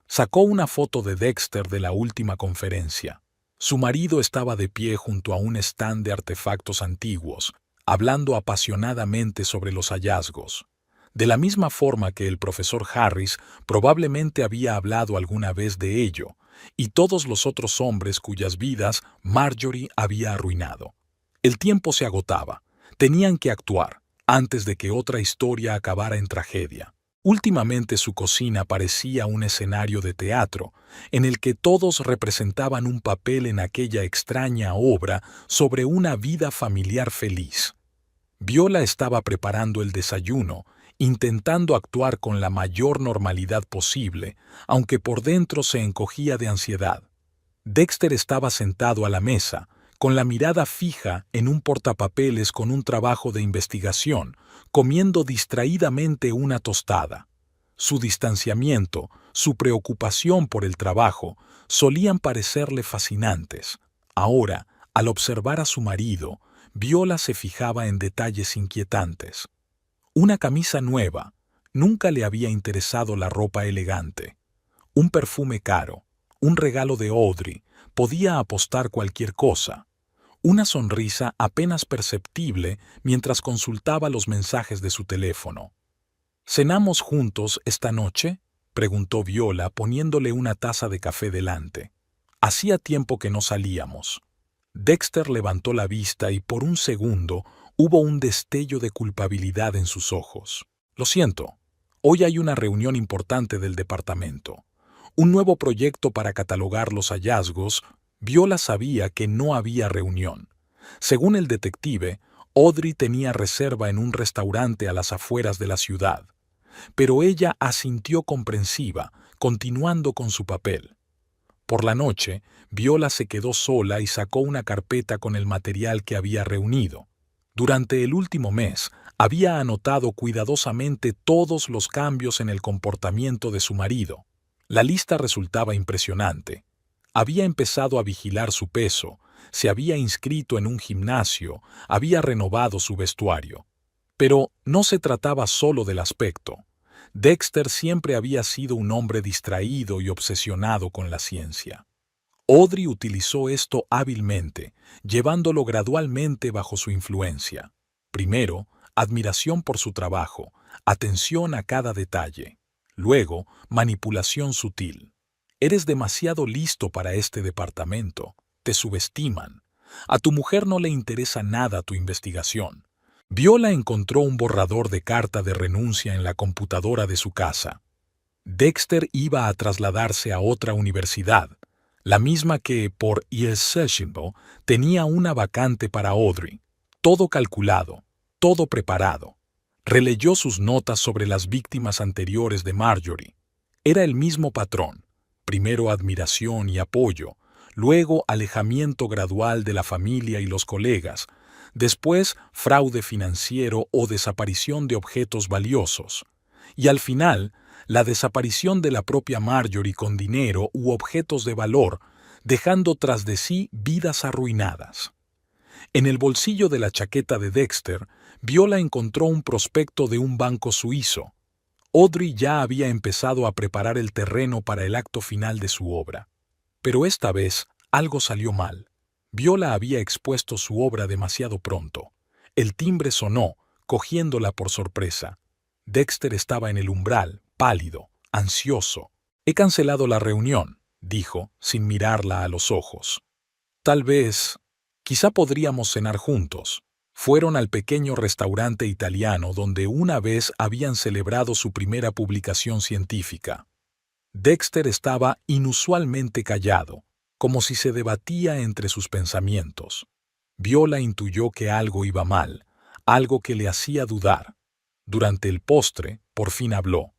Sacó una foto de Dexter de la última conferencia. Su marido estaba de pie junto a un stand de artefactos antiguos, hablando apasionadamente sobre los hallazgos. De la misma forma que el profesor Harris probablemente había hablado alguna vez de ello, y todos los otros hombres cuyas vidas Marjorie había arruinado. El tiempo se agotaba. Tenían que actuar, antes de que otra historia acabara en tragedia. Últimamente su cocina parecía un escenario de teatro, en el que todos representaban un papel en aquella extraña obra sobre una vida familiar feliz. Viola estaba preparando el desayuno, intentando actuar con la mayor normalidad posible, aunque por dentro se encogía de ansiedad. Dexter estaba sentado a la mesa, con la mirada fija en un portapapeles con un trabajo de investigación, comiendo distraídamente una tostada. Su distanciamiento, su preocupación por el trabajo, solían parecerle fascinantes. Ahora, al observar a su marido, Viola se fijaba en detalles inquietantes. Una camisa nueva. Nunca le había interesado la ropa elegante. Un perfume caro. Un regalo de Audrey. Podía apostar cualquier cosa. Una sonrisa apenas perceptible mientras consultaba los mensajes de su teléfono. ¿Cenamos juntos esta noche?, preguntó Viola poniéndole una taza de café delante. Hacía tiempo que no salíamos. Dexter levantó la vista y por un segundo hubo un destello de culpabilidad en sus ojos. Lo siento, hoy hay una reunión importante del departamento. Un nuevo proyecto para catalogar los hallazgos. Viola sabía que no había reunión. Según el detective, Audrey tenía reserva en un restaurante a las afueras de la ciudad. Pero ella asintió comprensiva, continuando con su papel. Por la noche, Viola se quedó sola y sacó una carpeta con el material que había reunido. Durante el último mes, había anotado cuidadosamente todos los cambios en el comportamiento de su marido. La lista resultaba impresionante. Había empezado a vigilar su peso, se había inscrito en un gimnasio, había renovado su vestuario. Pero no se trataba solo del aspecto. Dexter siempre había sido un hombre distraído y obsesionado con la ciencia. Audrey utilizó esto hábilmente, llevándolo gradualmente bajo su influencia. Primero, admiración por su trabajo, atención a cada detalle. Luego, manipulación sutil. Eres demasiado listo para este departamento. Te subestiman. A tu mujer no le interesa nada tu investigación. Viola encontró un borrador de carta de renuncia en la computadora de su casa. Dexter iba a trasladarse a otra universidad, la misma que, por irresistible, tenía una vacante para Audrey. Todo calculado, todo preparado. Releyó sus notas sobre las víctimas anteriores de Marjorie. Era el mismo patrón. Primero admiración y apoyo, luego alejamiento gradual de la familia y los colegas, después fraude financiero o desaparición de objetos valiosos, y al final, la desaparición de la propia Marjorie con dinero u objetos de valor, dejando tras de sí vidas arruinadas. En el bolsillo de la chaqueta de Dexter, Viola encontró un prospecto de un banco suizo. Audrey ya había empezado a preparar el terreno para el acto final de su obra. Pero esta vez algo salió mal. Viola había expuesto su obra demasiado pronto. El timbre sonó, cogiéndola por sorpresa. Dexter estaba en el umbral, pálido, ansioso. «He cancelado la reunión», dijo, sin mirarla a los ojos. Quizá podríamos cenar juntos. Fueron al pequeño restaurante italiano donde una vez habían celebrado su primera publicación científica. Dexter estaba inusualmente callado, como si se debatía entre sus pensamientos. Viola intuyó que algo iba mal, algo que le hacía dudar. Durante el postre, por fin habló.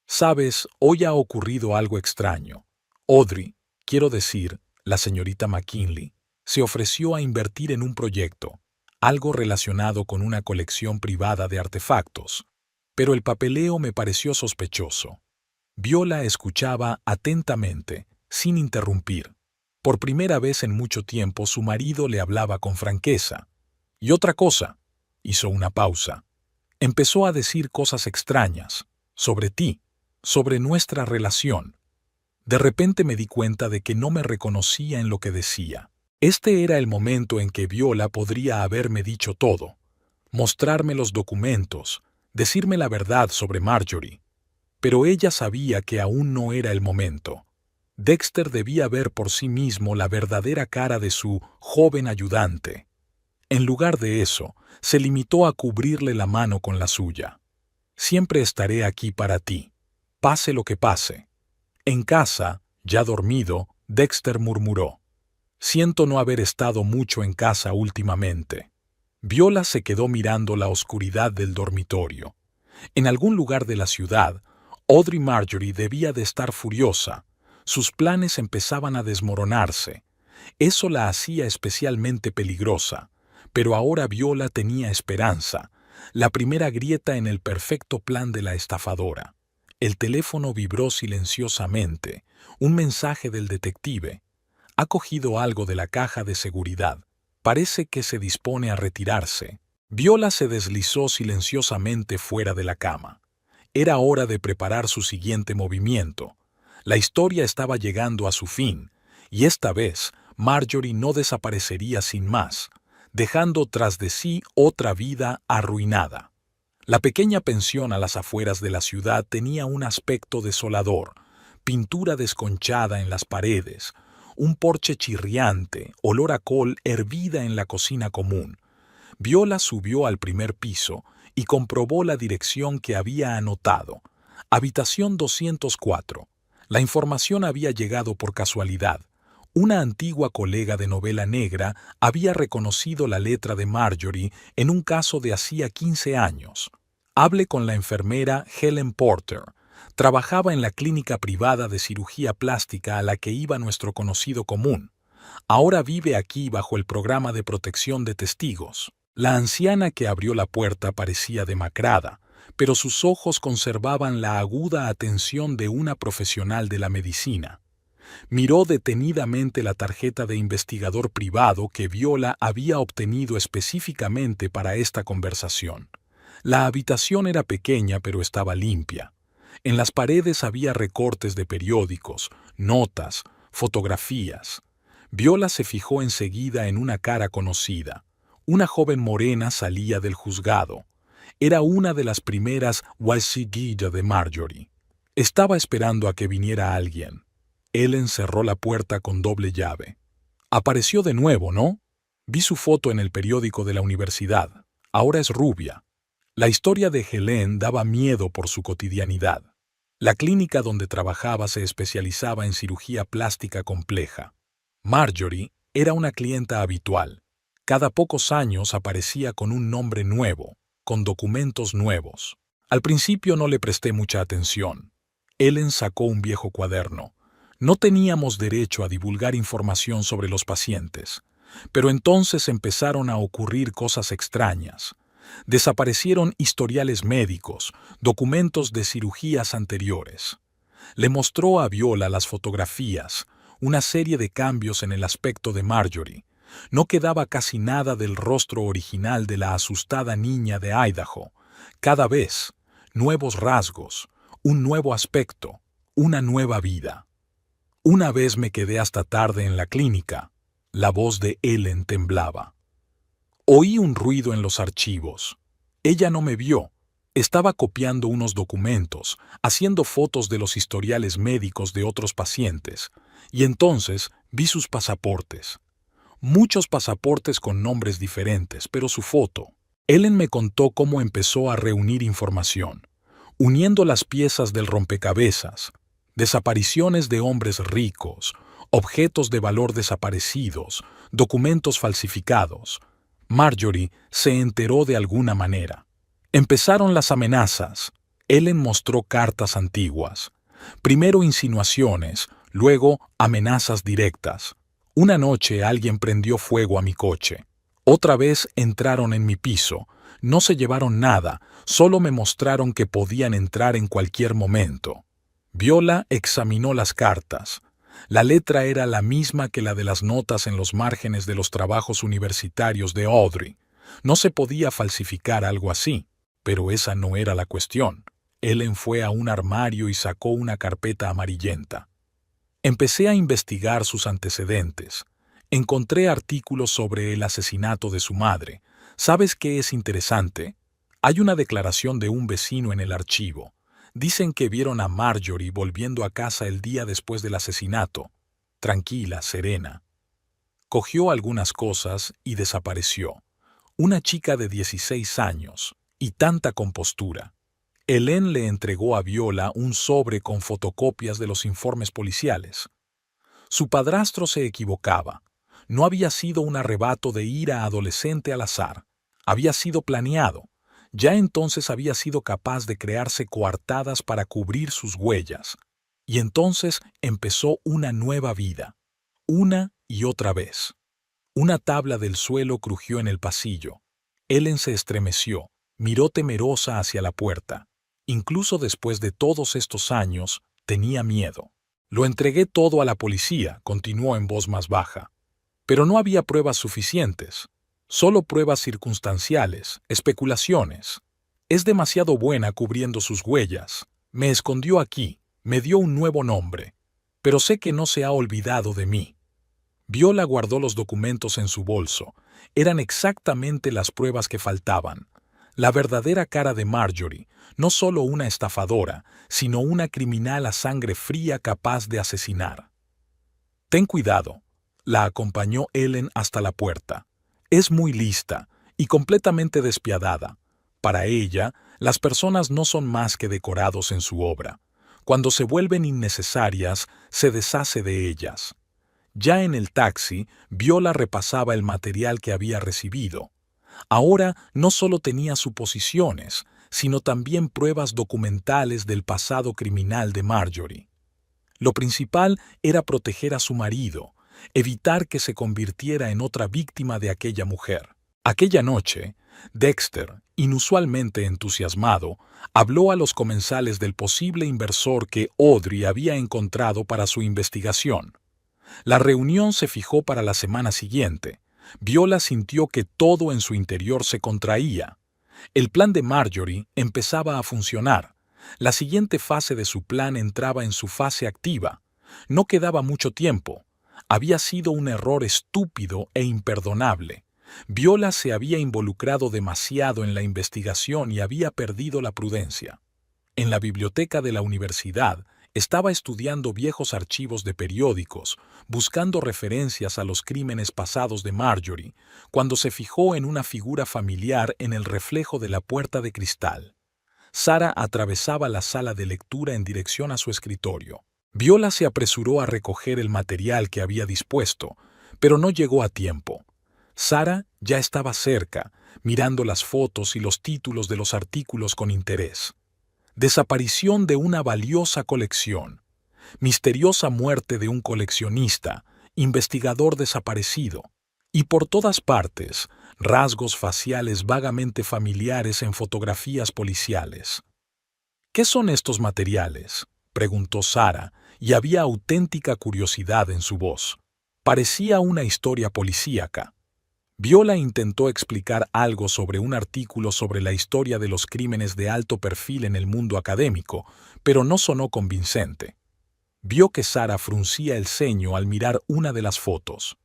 «Sabes, hoy ha ocurrido algo extraño. Audrey, quiero decir, la señorita McKinley, se ofreció a invertir en un proyecto, algo relacionado con una colección privada de artefactos. Pero el papeleo me pareció sospechoso». Viola escuchaba atentamente, sin interrumpir. Por primera vez en mucho tiempo su marido le hablaba con franqueza. «Y otra cosa», hizo una pausa. «Empezó a decir cosas extrañas, sobre ti, sobre nuestra relación. De repente me di cuenta de que no me reconocía en lo que decía». Este era el momento en que Viola podría haberme dicho todo, mostrarme los documentos, decirme la verdad sobre Marjorie. Pero ella sabía que aún no era el momento. Dexter debía ver por sí mismo la verdadera cara de su joven ayudante. En lugar de eso, se limitó a cubrirle la mano con la suya. «Siempre estaré aquí para ti, pase lo que pase». En casa, ya dormido, Dexter murmuró: «Siento no haber estado mucho en casa últimamente». Viola se quedó mirando la oscuridad del dormitorio. En algún lugar de la ciudad, Audrey Marjorie debía de estar furiosa. Sus planes empezaban a desmoronarse. Eso la hacía especialmente peligrosa. Pero ahora Viola tenía esperanza, la primera grieta en el perfecto plan de la estafadora. El teléfono vibró silenciosamente. Un mensaje del detective. «Ha cogido algo de la caja de seguridad. Parece que se dispone a retirarse». Viola se deslizó silenciosamente fuera de la cama. Era hora de preparar su siguiente movimiento. La historia estaba llegando a su fin, y esta vez Marjorie no desaparecería sin más, dejando tras de sí otra vida arruinada. La pequeña pensión a las afueras de la ciudad tenía un aspecto desolador, pintura desconchada en las paredes, un porche chirriante, olor a col hervida en la cocina común. Viola subió al primer piso y comprobó la dirección que había anotado. Habitación 204. La información había llegado por casualidad. Una antigua colega de novela negra había reconocido la letra de Marjorie en un caso de hacía 15 años. Hablé con la enfermera Helen Porter. Trabajaba en la clínica privada de cirugía plástica a la que iba nuestro conocido común. Ahora vive aquí bajo el programa de protección de testigos. La anciana que abrió la puerta parecía demacrada, pero sus ojos conservaban la aguda atención de una profesional de la medicina. Miró detenidamente la tarjeta de investigador privado que Viola había obtenido específicamente para esta conversación. La habitación era pequeña pero estaba limpia. En las paredes había recortes de periódicos, notas, fotografías. Viola se fijó enseguida en una cara conocida. Una joven morena salía del juzgado. Era una de las primeras Waisiguilla de Marjorie. Estaba esperando a que viniera alguien. Ellen cerró la puerta con doble llave. «Apareció de nuevo, ¿no? Vi su foto en el periódico de la universidad. Ahora es rubia». La historia de Helen daba miedo por su cotidianidad. La clínica donde trabajaba se especializaba en cirugía plástica compleja. Marjorie era una clienta habitual. Cada pocos años aparecía con un nombre nuevo, con documentos nuevos. Al principio no le presté mucha atención. Ellen sacó un viejo cuaderno. No teníamos derecho a divulgar información sobre los pacientes, pero entonces empezaron a ocurrir cosas extrañas. Desaparecieron historiales médicos, documentos de cirugías anteriores. Le mostró a Viola las fotografías, una serie de cambios en el aspecto de Marjorie. No quedaba casi nada del rostro original de la asustada niña de Idaho. Cada vez, nuevos rasgos, un nuevo aspecto, una nueva vida. Una vez me quedé hasta tarde en la clínica. La voz de Ellen temblaba. Oí un ruido en los archivos. Ella no me vio. Estaba copiando unos documentos, haciendo fotos de los historiales médicos de otros pacientes, y entonces vi sus pasaportes. Muchos pasaportes con nombres diferentes, pero su foto. Ellen me contó cómo empezó a reunir información, uniendo las piezas del rompecabezas, desapariciones de hombres ricos, objetos de valor desaparecidos, documentos falsificados. Marjorie se enteró de alguna manera. Empezaron las amenazas. Ellen mostró cartas antiguas. Primero insinuaciones, luego amenazas directas. Una noche alguien prendió fuego a mi coche. Otra vez entraron en mi piso. No se llevaron nada, solo me mostraron que podían entrar en cualquier momento. Viola examinó las cartas. La letra era la misma que la de las notas en los márgenes de los trabajos universitarios de Audrey. No se podía falsificar algo así, pero esa no era la cuestión. Ellen fue a un armario y sacó una carpeta amarillenta. Empecé a investigar sus antecedentes. Encontré artículos sobre el asesinato de su madre. ¿Sabes qué es interesante? Hay una declaración de un vecino en el archivo. Dicen que vieron a Marjorie volviendo a casa el día después del asesinato. Tranquila, serena. Cogió algunas cosas y desapareció. Una chica de 16 años, y tanta compostura. Ellen le entregó a Viola un sobre con fotocopias de los informes policiales. Su padrastro se equivocaba. No había sido un arrebato de ira adolescente al azar. Había sido planeado. Ya entonces había sido capaz de crearse coartadas para cubrir sus huellas. Y entonces empezó una nueva vida. Una y otra vez. Una tabla del suelo crujió en el pasillo. Ellen se estremeció, miró temerosa hacia la puerta. Incluso después de todos estos años, tenía miedo. Lo entregué todo a la policía, continuó en voz más baja. Pero no había pruebas suficientes. Solo pruebas circunstanciales, especulaciones. Es demasiado buena cubriendo sus huellas. Me escondió aquí, me dio un nuevo nombre. Pero sé que no se ha olvidado de mí. Viola guardó los documentos en su bolso. Eran exactamente las pruebas que faltaban. La verdadera cara de Marjorie, no solo una estafadora, sino una criminal a sangre fría capaz de asesinar. Ten cuidado. La acompañó Ellen hasta la puerta. Es muy lista y completamente despiadada. Para ella, las personas no son más que decorados en su obra. Cuando se vuelven innecesarias, se deshace de ellas. Ya en el taxi, Viola repasaba el material que había recibido. Ahora no solo tenía suposiciones, sino también pruebas documentales del pasado criminal de Marjorie. Lo principal era proteger a su marido, evitar que se convirtiera en otra víctima de aquella mujer. Aquella noche, Dexter, inusualmente entusiasmado, habló a los comensales del posible inversor que Audrey había encontrado para su investigación. La reunión se fijó para la semana siguiente. Viola sintió que todo en su interior se contraía. El plan de Marjorie empezaba a funcionar. La siguiente fase de su plan entraba en su fase activa. No quedaba mucho tiempo. Había sido un error estúpido e imperdonable. Viola se había involucrado demasiado en la investigación y había perdido la prudencia. En la biblioteca de la universidad, estaba estudiando viejos archivos de periódicos, buscando referencias a los crímenes pasados de Marjorie, cuando se fijó en una figura familiar en el reflejo de la puerta de cristal. Sara atravesaba la sala de lectura en dirección a su escritorio. Viola se apresuró a recoger el material que había dispuesto, pero no llegó a tiempo. Sara ya estaba cerca, mirando las fotos y los títulos de los artículos con interés. Desaparición de una valiosa colección. Misteriosa muerte de un coleccionista, investigador desaparecido. Y por todas partes, rasgos faciales vagamente familiares en fotografías policiales. ¿Qué son estos materiales?, preguntó Sara, y había auténtica curiosidad en su voz. Parecía una historia policíaca. Viola intentó explicar algo sobre un artículo sobre la historia de los crímenes de alto perfil en el mundo académico, pero no sonó convincente. Vio que Sara fruncía el ceño al mirar una de las fotos.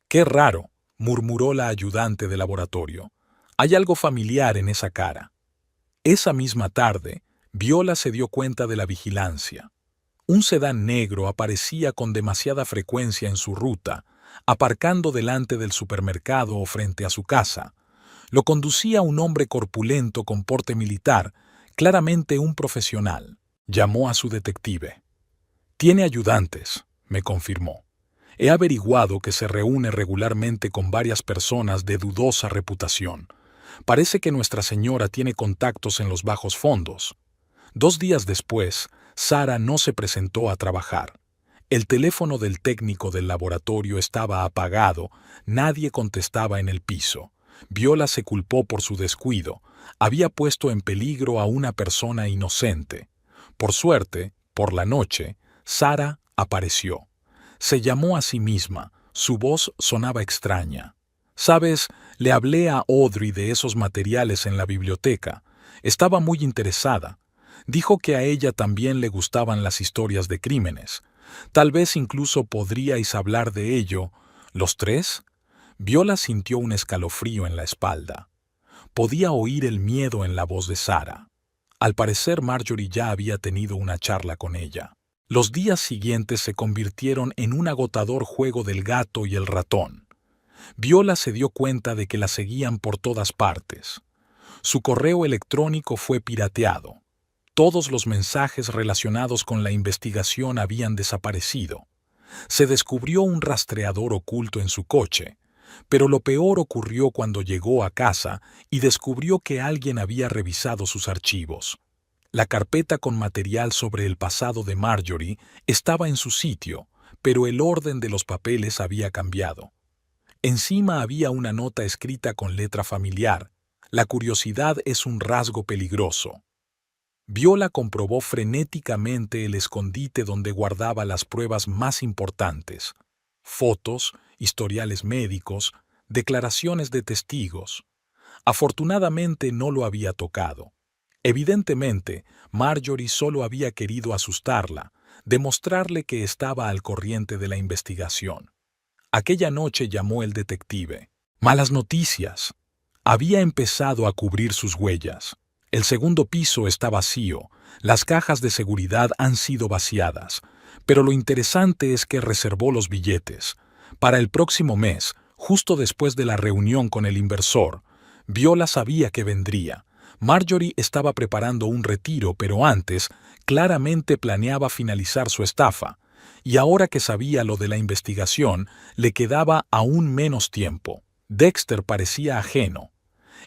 «Qué raro», murmuró la ayudante de laboratorio. «Hay algo familiar en esa cara». Esa misma tarde, Viola se dio cuenta de la vigilancia. Un sedán negro aparecía con demasiada frecuencia en su ruta, aparcando delante del supermercado o frente a su casa. Lo conducía un hombre corpulento con porte militar, claramente un profesional. Llamó a su detective. «Tiene ayudantes», me confirmó. «He averiguado que se reúne regularmente con varias personas de dudosa reputación. Parece que Nuestra Señora tiene contactos en los bajos fondos». 2 días después, Sara no se presentó a trabajar. El teléfono del técnico del laboratorio estaba apagado, nadie contestaba en el piso. Viola se culpó por su descuido. Había puesto en peligro a una persona inocente. Por suerte, por la noche, Sara apareció. Se llamó a sí misma. Su voz sonaba extraña. «Sabes, le hablé a Audrey de esos materiales en la biblioteca. Estaba muy interesada. Dijo que a ella también le gustaban las historias de crímenes. Tal vez incluso podríais hablar de ello, ¿los tres?». Viola sintió un escalofrío en la espalda. Podía oír el miedo en la voz de Sara. Al parecer Marjorie ya había tenido una charla con ella. Los días siguientes se convirtieron en un agotador juego del gato y el ratón. Viola se dio cuenta de que la seguían por todas partes. Su correo electrónico fue pirateado. Todos los mensajes relacionados con la investigación habían desaparecido. Se descubrió un rastreador oculto en su coche, pero lo peor ocurrió cuando llegó a casa y descubrió que alguien había revisado sus archivos. La carpeta con material sobre el pasado de Marjorie estaba en su sitio, pero el orden de los papeles había cambiado. Encima había una nota escrita con letra familiar: «La curiosidad es un rasgo peligroso». Viola comprobó frenéticamente el escondite donde guardaba las pruebas más importantes: fotos, historiales médicos, declaraciones de testigos. Afortunadamente no lo había tocado. Evidentemente, Marjorie solo había querido asustarla, demostrarle que estaba al corriente de la investigación. Aquella noche llamó el detective. Malas noticias. Había empezado a cubrir sus huellas. El segundo piso está vacío, las cajas de seguridad han sido vaciadas, pero lo interesante es que reservó los billetes. Para el próximo mes, justo después de la reunión con el inversor, Viola sabía que vendría. Marjorie estaba preparando un retiro, pero antes, claramente planeaba finalizar su estafa, y ahora que sabía lo de la investigación, le quedaba aún menos tiempo. Dexter parecía ajeno.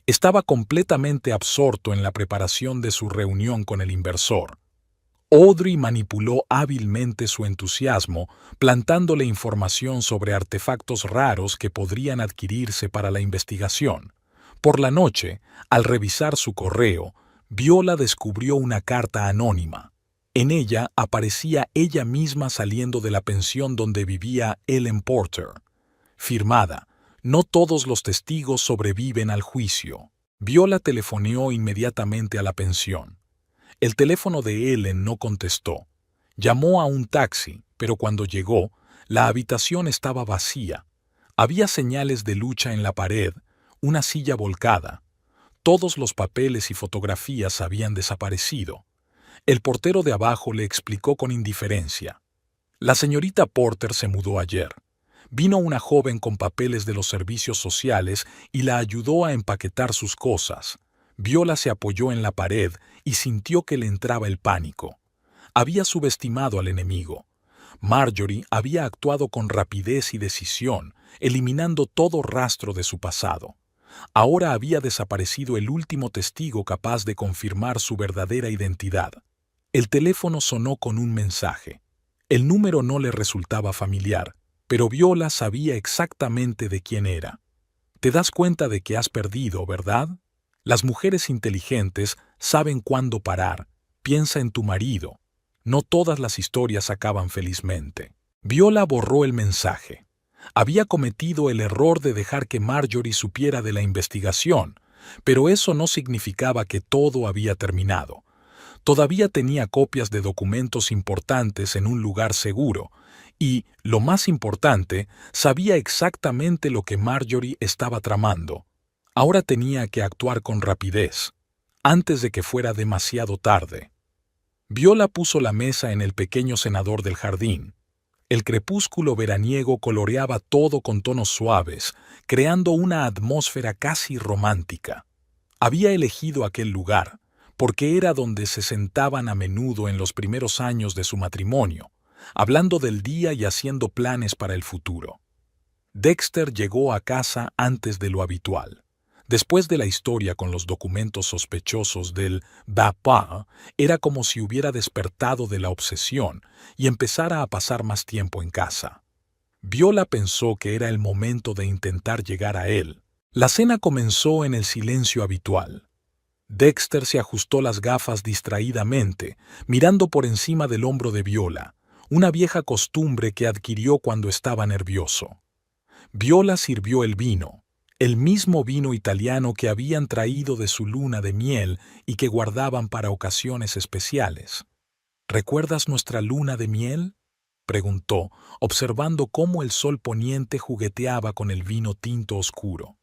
Estaba completamente absorto en la preparación de su reunión con el inversor. Audrey manipuló hábilmente su entusiasmo, plantándole información sobre artefactos raros que podrían adquirirse para la investigación. Por la noche, al revisar su correo, Viola descubrió una carta anónima. En ella aparecía ella misma saliendo de la pensión donde vivía Ellen Porter. Firmada: «No todos los testigos sobreviven al juicio». Viola telefoneó inmediatamente a la pensión. El teléfono de Ellen no contestó. Llamó a un taxi, pero cuando llegó, la habitación estaba vacía. Había señales de lucha en la pared, una silla volcada. Todos los papeles y fotografías habían desaparecido. El portero de abajo le explicó con indiferencia: «La señorita Porter se mudó ayer. Vino una joven con papeles de los servicios sociales y la ayudó a empaquetar sus cosas. Viola se apoyó en la pared y sintió que le entraba el pánico. Había subestimado al enemigo. Marjorie había actuado con rapidez y decisión, eliminando todo rastro de su pasado. Ahora había desaparecido el último testigo capaz de confirmar su verdadera identidad. El teléfono sonó con un mensaje. El número no le resultaba familiar, pero Viola sabía exactamente de quién era. Te das cuenta de que has perdido, ¿verdad? Las mujeres inteligentes saben cuándo parar. Piensa en tu marido. No todas las historias acaban felizmente. Viola borró el mensaje. Había cometido el error de dejar que Marjorie supiera de la investigación, pero eso no significaba que todo había terminado. Todavía tenía copias de documentos importantes en un lugar seguro, y, lo más importante, sabía exactamente lo que Marjorie estaba tramando. Ahora tenía que actuar con rapidez, antes de que fuera demasiado tarde. Viola puso la mesa en el pequeño cenador del jardín. El crepúsculo veraniego coloreaba todo con tonos suaves, creando una atmósfera casi romántica. Había elegido aquel lugar, porque era donde se sentaban a menudo en los primeros años de su matrimonio, hablando del día y haciendo planes para el futuro. Dexter llegó a casa antes de lo habitual. Después de la historia con los documentos sospechosos del Bappa, era como si hubiera despertado de la obsesión y empezara a pasar más tiempo en casa. Viola pensó que era el momento de intentar llegar a él. La cena comenzó en el silencio habitual. Dexter se ajustó las gafas distraídamente, mirando por encima del hombro de Viola, una vieja costumbre que adquirió cuando estaba nervioso. Viola sirvió el vino. El mismo vino italiano que habían traído de su luna de miel y que guardaban para ocasiones especiales. ¿Recuerdas nuestra luna de miel?, preguntó, observando cómo el sol poniente jugueteaba con el vino tinto oscuro.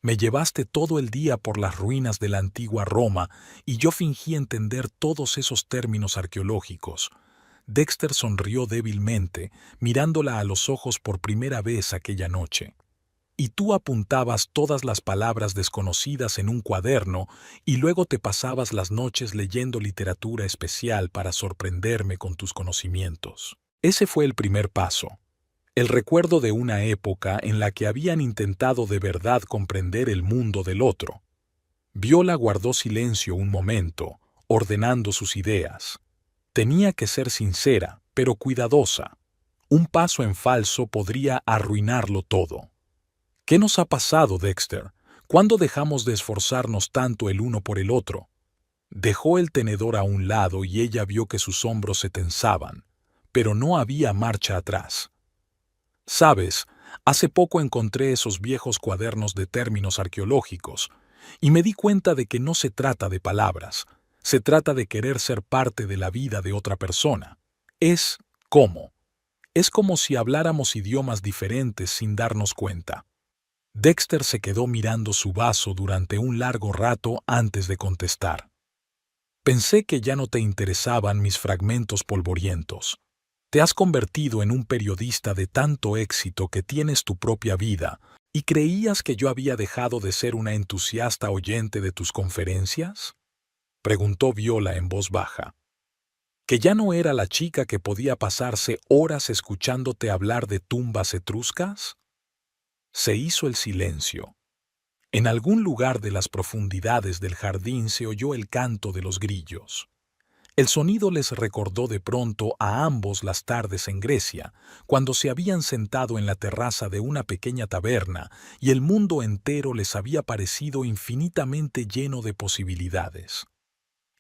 Me llevaste todo el día por las ruinas de la antigua Roma y yo fingí entender todos esos términos arqueológicos. Dexter sonrió débilmente, mirándola a los ojos por primera vez aquella noche. Y tú apuntabas todas las palabras desconocidas en un cuaderno y luego te pasabas las noches leyendo literatura especial para sorprenderme con tus conocimientos. Ese fue el primer paso. El recuerdo de una época en la que habían intentado de verdad comprender el mundo del otro. Viola guardó silencio un momento, ordenando sus ideas. Tenía que ser sincera, pero cuidadosa. Un paso en falso podría arruinarlo todo. ¿Qué nos ha pasado, Dexter? ¿Cuándo dejamos de esforzarnos tanto el uno por el otro? Dejó el tenedor a un lado y ella vio que sus hombros se tensaban, pero no había marcha atrás. Sabes, hace poco encontré esos viejos cuadernos de términos arqueológicos y me di cuenta de que no se trata de palabras, se trata de querer ser parte de la vida de otra persona. Es como si habláramos idiomas diferentes sin darnos cuenta. Dexter se quedó mirando su vaso durante un largo rato antes de contestar. Pensé que ya no te interesaban mis fragmentos polvorientos. Te has convertido en un periodista de tanto éxito que tienes tu propia vida, ¿y creías que yo había dejado de ser una entusiasta oyente de tus conferencias?, preguntó Viola en voz baja. ¿Que ya no era la chica que podía pasarse horas escuchándote hablar de tumbas etruscas? Se hizo el silencio. En algún lugar de las profundidades del jardín se oyó el canto de los grillos. El sonido les recordó de pronto a ambos las tardes en Grecia, cuando se habían sentado en la terraza de una pequeña taberna y el mundo entero les había parecido infinitamente lleno de posibilidades.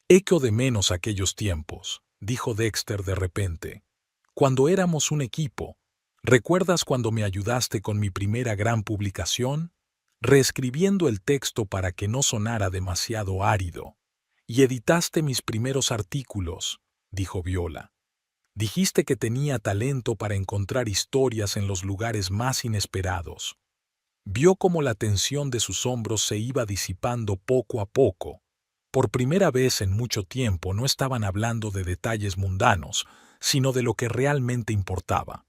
«Echo de menos aquellos tiempos», dijo Dexter de repente. «Cuando éramos un equipo. ¿Recuerdas cuando me ayudaste con mi primera gran publicación? Reescribiendo el texto para que no sonara demasiado árido. Y editaste mis primeros artículos», dijo Viola. «Dijiste que tenía talento para encontrar historias en los lugares más inesperados». Vio cómo la tensión de sus hombros se iba disipando poco a poco. Por primera vez en mucho tiempo no estaban hablando de detalles mundanos, sino de lo que realmente importaba.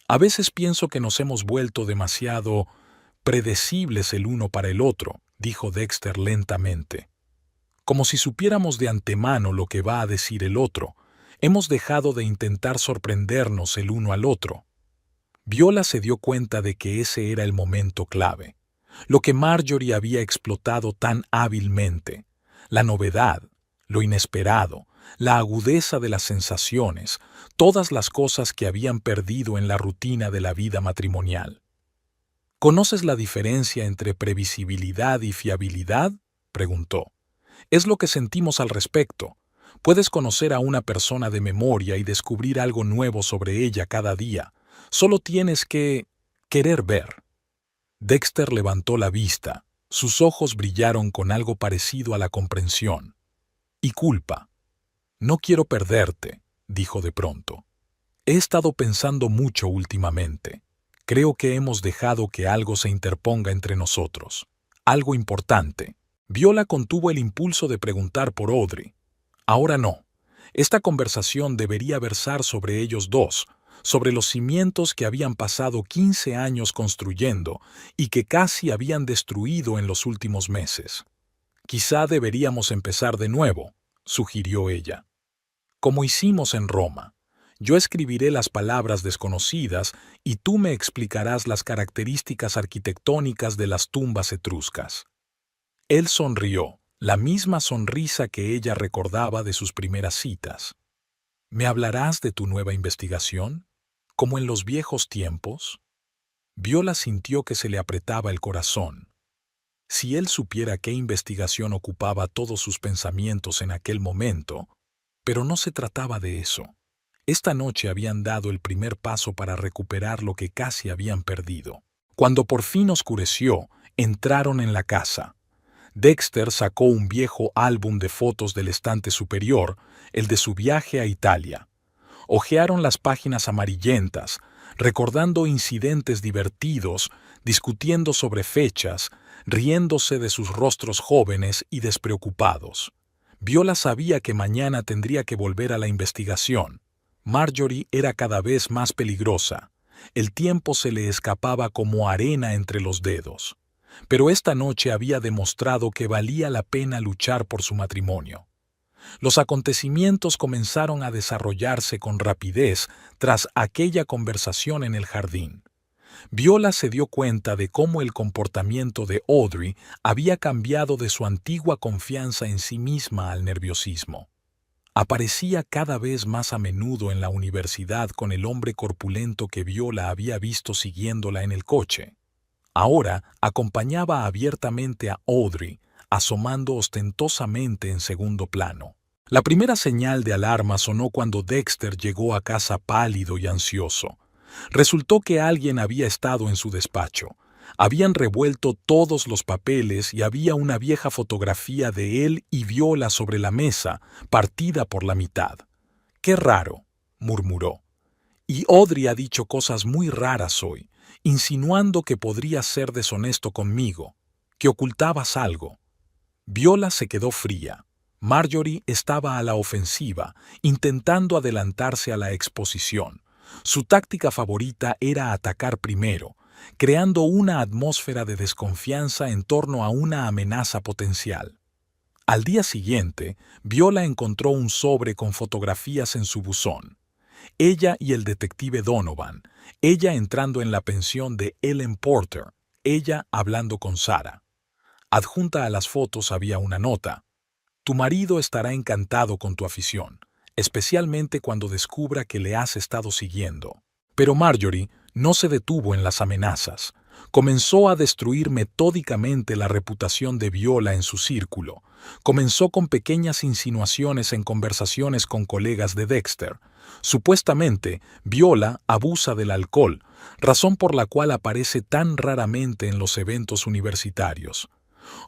A veces pienso que nos hemos vuelto demasiado predecibles el uno para el otro, dijo Dexter lentamente. Como si supiéramos de antemano lo que va a decir el otro, hemos dejado de intentar sorprendernos el uno al otro. Viola se dio cuenta de que ese era el momento clave, lo que Marjorie había explotado tan hábilmente, la novedad, lo inesperado, la agudeza de las sensaciones, todas las cosas que habían perdido en la rutina de la vida matrimonial. ¿Conoces la diferencia entre previsibilidad y fiabilidad?, preguntó. Es lo que sentimos al respecto. Puedes conocer a una persona de memoria y descubrir algo nuevo sobre ella cada día. Solo tienes que querer ver. Dexter levantó la vista. Sus ojos brillaron con algo parecido a la comprensión. Y culpa. No quiero perderte, dijo de pronto. He estado pensando mucho últimamente. Creo que hemos dejado que algo se interponga entre nosotros. Algo importante. Viola contuvo el impulso de preguntar por Audrey. Ahora no. Esta conversación debería versar sobre ellos dos, sobre los cimientos que habían pasado 15 años construyendo y que casi habían destruido en los últimos meses. Quizá deberíamos empezar de nuevo, sugirió ella. Como hicimos en Roma. Yo escribiré las palabras desconocidas y tú me explicarás las características arquitectónicas de las tumbas etruscas. Él sonrió, la misma sonrisa que ella recordaba de sus primeras citas. ¿Me hablarás de tu nueva investigación? ¿Como en los viejos tiempos? Viola sintió que se le apretaba el corazón. Si él supiera qué investigación ocupaba todos sus pensamientos en aquel momento, pero no se trataba de eso. Esta noche habían dado el primer paso para recuperar lo que casi habían perdido. Cuando por fin oscureció, entraron en la casa. Dexter sacó un viejo álbum de fotos del estante superior, el de su viaje a Italia. Hojearon las páginas amarillentas, recordando incidentes divertidos, discutiendo sobre fechas, riéndose de sus rostros jóvenes y despreocupados. Viola sabía que mañana tendría que volver a la investigación. Marjorie era cada vez más peligrosa. El tiempo se le escapaba como arena entre los dedos. Pero esta noche había demostrado que valía la pena luchar por su matrimonio. Los acontecimientos comenzaron a desarrollarse con rapidez tras aquella conversación en el jardín. Viola se dio cuenta de cómo el comportamiento de Audrey había cambiado de su antigua confianza en sí misma al nerviosismo. Aparecía cada vez más a menudo en la universidad con el hombre corpulento que Viola había visto siguiéndola en el coche. Ahora acompañaba abiertamente a Audrey, asomando ostentosamente en segundo plano. La primera señal de alarma sonó cuando Dexter llegó a casa pálido y ansioso. Resultó que alguien había estado en su despacho. Habían revuelto todos los papeles y había una vieja fotografía de él y Viola sobre la mesa, partida por la mitad. «Qué raro», murmuró. «Y Audrey ha dicho cosas muy raras hoy, insinuando que podrías ser deshonesto conmigo, que ocultabas algo». Viola se quedó fría. Marjorie estaba a la ofensiva, intentando adelantarse a la exposición. Su táctica favorita era atacar primero, creando una atmósfera de desconfianza en torno a una amenaza potencial. Al día siguiente, Viola encontró un sobre con fotografías en su buzón. Ella y el detective Donovan, ella entrando en la pensión de Ellen Porter, ella hablando con Sarah. Adjunta a las fotos había una nota. Tu marido estará encantado con tu afición, especialmente cuando descubra que le has estado siguiendo. Pero Marjorie no se detuvo en las amenazas. Comenzó a destruir metódicamente la reputación de Viola en su círculo. Comenzó con pequeñas insinuaciones en conversaciones con colegas de Dexter. Supuestamente, Viola abusa del alcohol, razón por la cual aparece tan raramente en los eventos universitarios.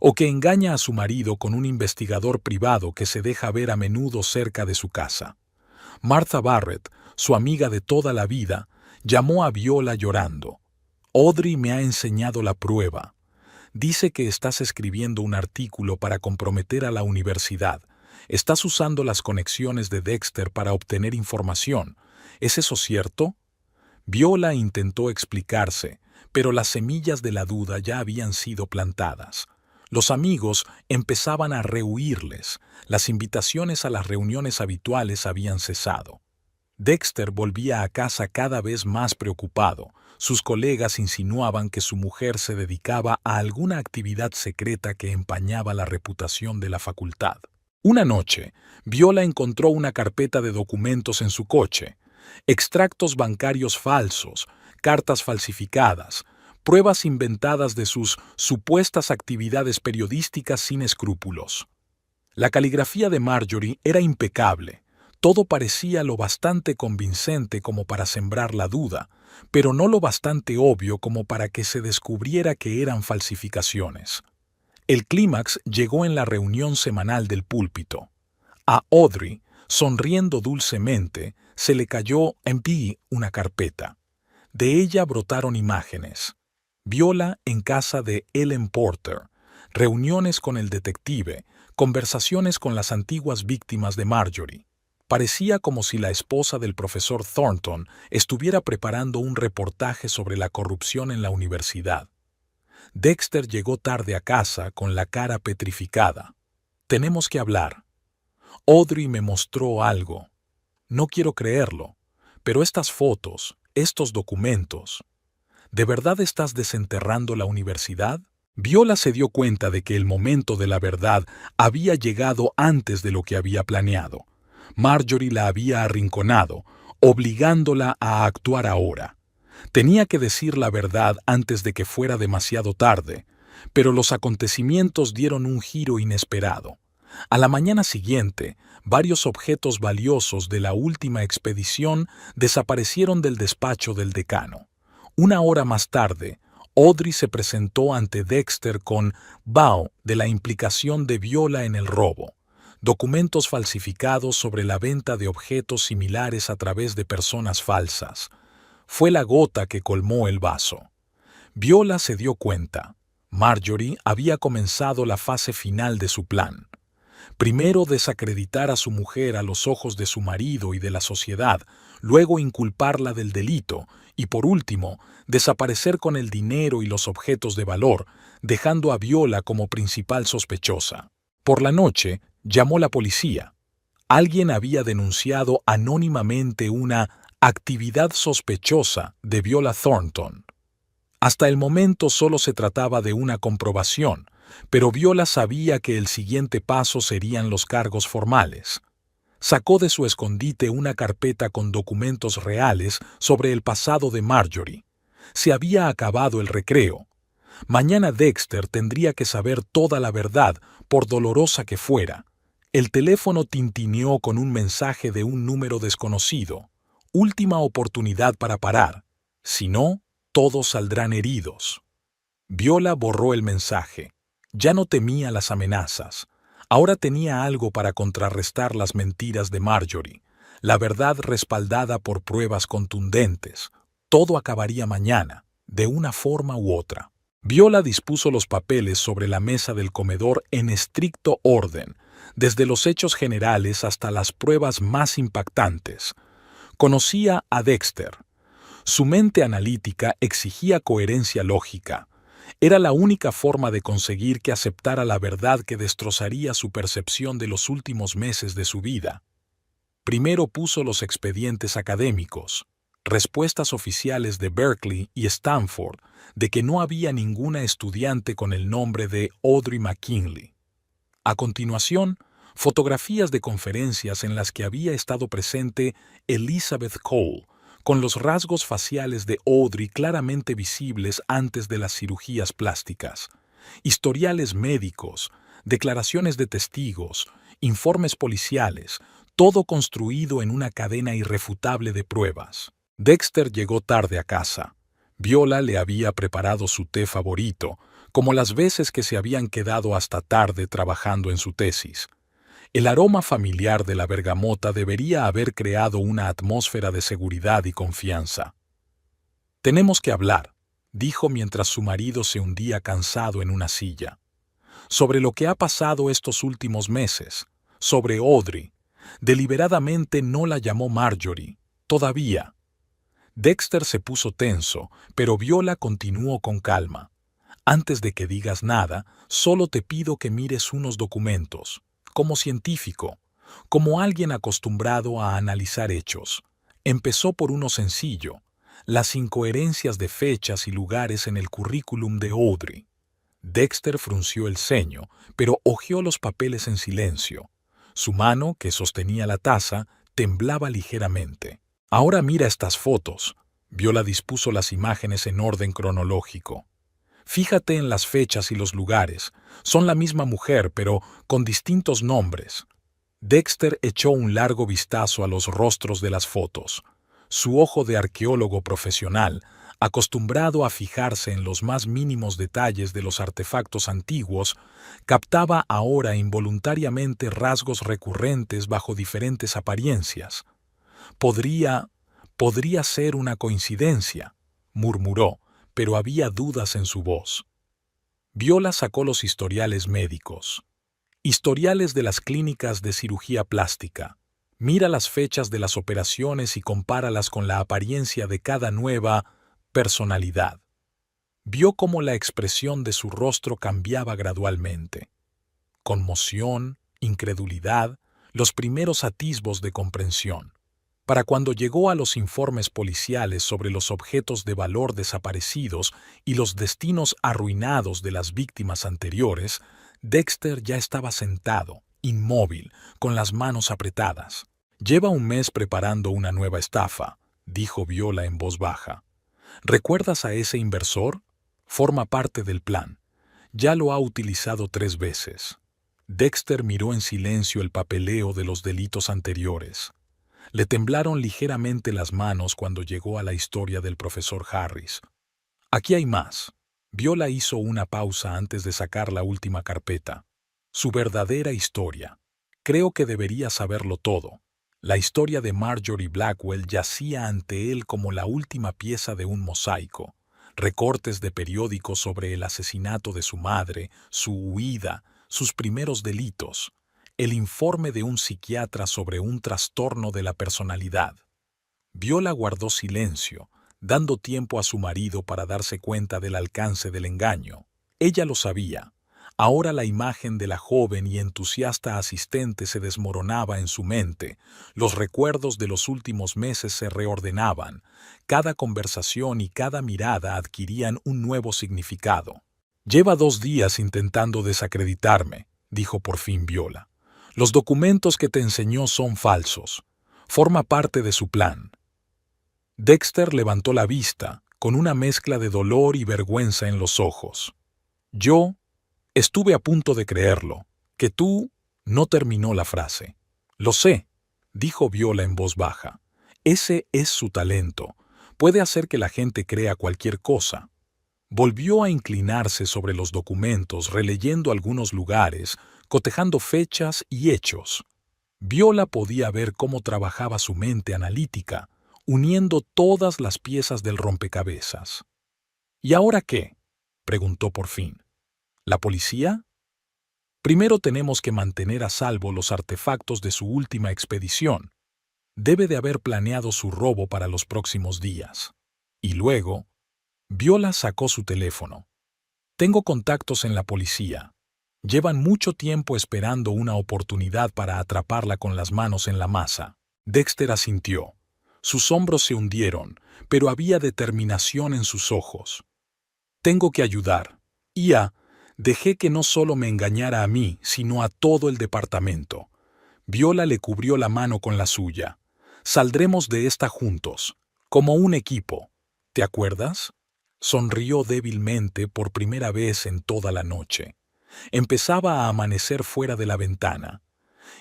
O que engaña a su marido con un investigador privado que se deja ver a menudo cerca de su casa. Martha Barrett, su amiga de toda la vida, llamó a Viola llorando. Audrey me ha enseñado la prueba. Dice que estás escribiendo un artículo para comprometer a la universidad. Estás usando las conexiones de Dexter para obtener información. ¿Es eso cierto? Viola intentó explicarse, pero las semillas de la duda ya habían sido plantadas. Los amigos empezaban a rehuirles. Las invitaciones a las reuniones habituales habían cesado. Dexter volvía a casa cada vez más preocupado. Sus colegas insinuaban que su mujer se dedicaba a alguna actividad secreta que empañaba la reputación de la facultad. Una noche, Viola encontró una carpeta de documentos en su coche. Extractos bancarios falsos, cartas falsificadas, pruebas inventadas de sus supuestas actividades periodísticas sin escrúpulos. La caligrafía de Marjorie era impecable. Todo parecía lo bastante convincente como para sembrar la duda, pero no lo bastante obvio como para que se descubriera que eran falsificaciones. El clímax llegó en la reunión semanal del púlpito. A Audrey, sonriendo dulcemente, se le cayó en pie una carpeta. De ella brotaron imágenes. Viola en casa de Ellen Porter, reuniones con el detective, conversaciones con las antiguas víctimas de Marjorie. Parecía como si la esposa del profesor Thornton estuviera preparando un reportaje sobre la corrupción en la universidad. Dexter llegó tarde a casa con la cara petrificada. «Tenemos que hablar. Audrey me mostró algo. No quiero creerlo, pero estas fotos, estos documentos. ¿De verdad estás desenterrando la universidad?» Viola se dio cuenta de que el momento de la verdad había llegado antes de lo que había planeado. Marjorie la había arrinconado, obligándola a actuar ahora. Tenía que decir la verdad antes de que fuera demasiado tarde, pero los acontecimientos dieron un giro inesperado. A la mañana siguiente, varios objetos valiosos de la última expedición desaparecieron del despacho del decano. Una hora más tarde, Audrey se presentó ante Dexter con bao de la implicación de Viola en el robo, documentos falsificados sobre la venta de objetos similares a través de personas falsas. Fue la gota que colmó el vaso. Viola se dio cuenta. Marjorie había comenzado la fase final de su plan. Primero desacreditar a su mujer a los ojos de su marido y de la sociedad, luego inculparla del delito y, por último, desaparecer con el dinero y los objetos de valor, dejando a Viola como principal sospechosa. Por la noche, llamó la policía. Alguien había denunciado anónimamente una actividad sospechosa de Viola Thornton. Hasta el momento solo se trataba de una comprobación, pero Viola sabía que el siguiente paso serían los cargos formales. Sacó de su escondite una carpeta con documentos reales sobre el pasado de Marjorie. Se había acabado el recreo. Mañana Dexter tendría que saber toda la verdad, por dolorosa que fuera. El teléfono tintineó con un mensaje de un número desconocido. Última oportunidad para parar. Si no, todos saldrán heridos. Viola borró el mensaje. Ya no temía las amenazas. Ahora tenía algo para contrarrestar las mentiras de Marjorie. La verdad respaldada por pruebas contundentes. Todo acabaría mañana, de una forma u otra. Viola dispuso los papeles sobre la mesa del comedor en estricto orden, desde los hechos generales hasta las pruebas más impactantes. Conocía a Dexter. Su mente analítica exigía coherencia lógica. Era la única forma de conseguir que aceptara la verdad que destrozaría su percepción de los últimos meses de su vida. Primero puso los expedientes académicos, respuestas oficiales de Berkeley y Stanford de que no había ninguna estudiante con el nombre de Audrey McKinley. A continuación, fotografías de conferencias en las que había estado presente Elizabeth Cole, con los rasgos faciales de Audrey claramente visibles antes de las cirugías plásticas, historiales médicos, declaraciones de testigos, informes policiales, todo construido en una cadena irrefutable de pruebas. Dexter llegó tarde a casa. Viola le había preparado su té favorito, como las veces que se habían quedado hasta tarde trabajando en su tesis. El aroma familiar de la bergamota debería haber creado una atmósfera de seguridad y confianza. «Tenemos que hablar», dijo mientras su marido se hundía cansado en una silla. «Sobre lo que ha pasado estos últimos meses, sobre Audrey. Deliberadamente no la llamó Marjorie, todavía». Dexter se puso tenso, pero Viola continuó con calma. Antes de que digas nada, solo te pido que mires unos documentos, como científico, como alguien acostumbrado a analizar hechos. Empezó por uno sencillo, las incoherencias de fechas y lugares en el currículum de Audrey. Dexter frunció el ceño, pero hojeó los papeles en silencio. Su mano, que sostenía la taza, temblaba ligeramente. Ahora mira estas fotos. Viola dispuso las imágenes en orden cronológico. Fíjate en las fechas y los lugares. Son la misma mujer, pero con distintos nombres. Dexter echó un largo vistazo a los rostros de las fotos. Su ojo de arqueólogo profesional, acostumbrado a fijarse en los más mínimos detalles de los artefactos antiguos, captaba ahora involuntariamente rasgos recurrentes bajo diferentes apariencias. Podría ser una coincidencia, murmuró, pero había dudas en su voz. Viola sacó los historiales médicos. Historiales de las clínicas de cirugía plástica. Mira las fechas de las operaciones y compáralas con la apariencia de cada nueva personalidad. Vio cómo la expresión de su rostro cambiaba gradualmente. Conmoción, incredulidad, los primeros atisbos de comprensión. Para cuando llegó a los informes policiales sobre los objetos de valor desaparecidos y los destinos arruinados de las víctimas anteriores, Dexter ya estaba sentado, inmóvil, con las manos apretadas. «Lleva un mes preparando una nueva estafa», dijo Viola en voz baja. «¿Recuerdas a ese inversor? Forma parte del plan. Ya lo ha utilizado 3 veces». Dexter miró en silencio el papeleo de los delitos anteriores. Le temblaron ligeramente las manos cuando llegó a la historia del profesor Harris. «Aquí hay más». Viola hizo una pausa antes de sacar la última carpeta. Su verdadera historia. Creo que debería saberlo todo. La historia de Marjorie Blackwell yacía ante él como la última pieza de un mosaico. Recortes de periódicos sobre el asesinato de su madre, su huida, sus primeros delitos. El informe de un psiquiatra sobre un trastorno de la personalidad. Viola guardó silencio, dando tiempo a su marido para darse cuenta del alcance del engaño. Ella lo sabía. Ahora la imagen de la joven y entusiasta asistente se desmoronaba en su mente. Los recuerdos de los últimos meses se reordenaban. Cada conversación y cada mirada adquirían un nuevo significado. «Lleva 2 días intentando desacreditarme», dijo por fin Viola. «Los documentos que te enseñó son falsos. Forma parte de su plan». Dexter levantó la vista, con una mezcla de dolor y vergüenza en los ojos. «Yo estuve a punto de creerlo, que tú...» No terminó la frase. «Lo sé», dijo Viola en voz baja. «Ese es su talento. Puede hacer que la gente crea cualquier cosa». Volvió a inclinarse sobre los documentos, releyendo algunos lugares, cotejando fechas y hechos. Viola podía ver cómo trabajaba su mente analítica, uniendo todas las piezas del rompecabezas. «¿Y ahora qué?», preguntó por fin. «¿La policía?» «Primero tenemos que mantener a salvo los artefactos de su última expedición. Debe de haber planeado su robo para los próximos días. Y luego...» Viola sacó su teléfono. «Tengo contactos en la policía. Llevan mucho tiempo esperando una oportunidad para atraparla con las manos en la masa». Dexter asintió. Sus hombros se hundieron, pero había determinación en sus ojos. «Tengo que ayudar. Dejé que no solo me engañara a mí, sino a todo el departamento». Viola le cubrió la mano con la suya. «Saldremos de esta juntos, como un equipo. ¿Te acuerdas?». Sonrió débilmente por primera vez en toda la noche. Empezaba a amanecer fuera de la ventana.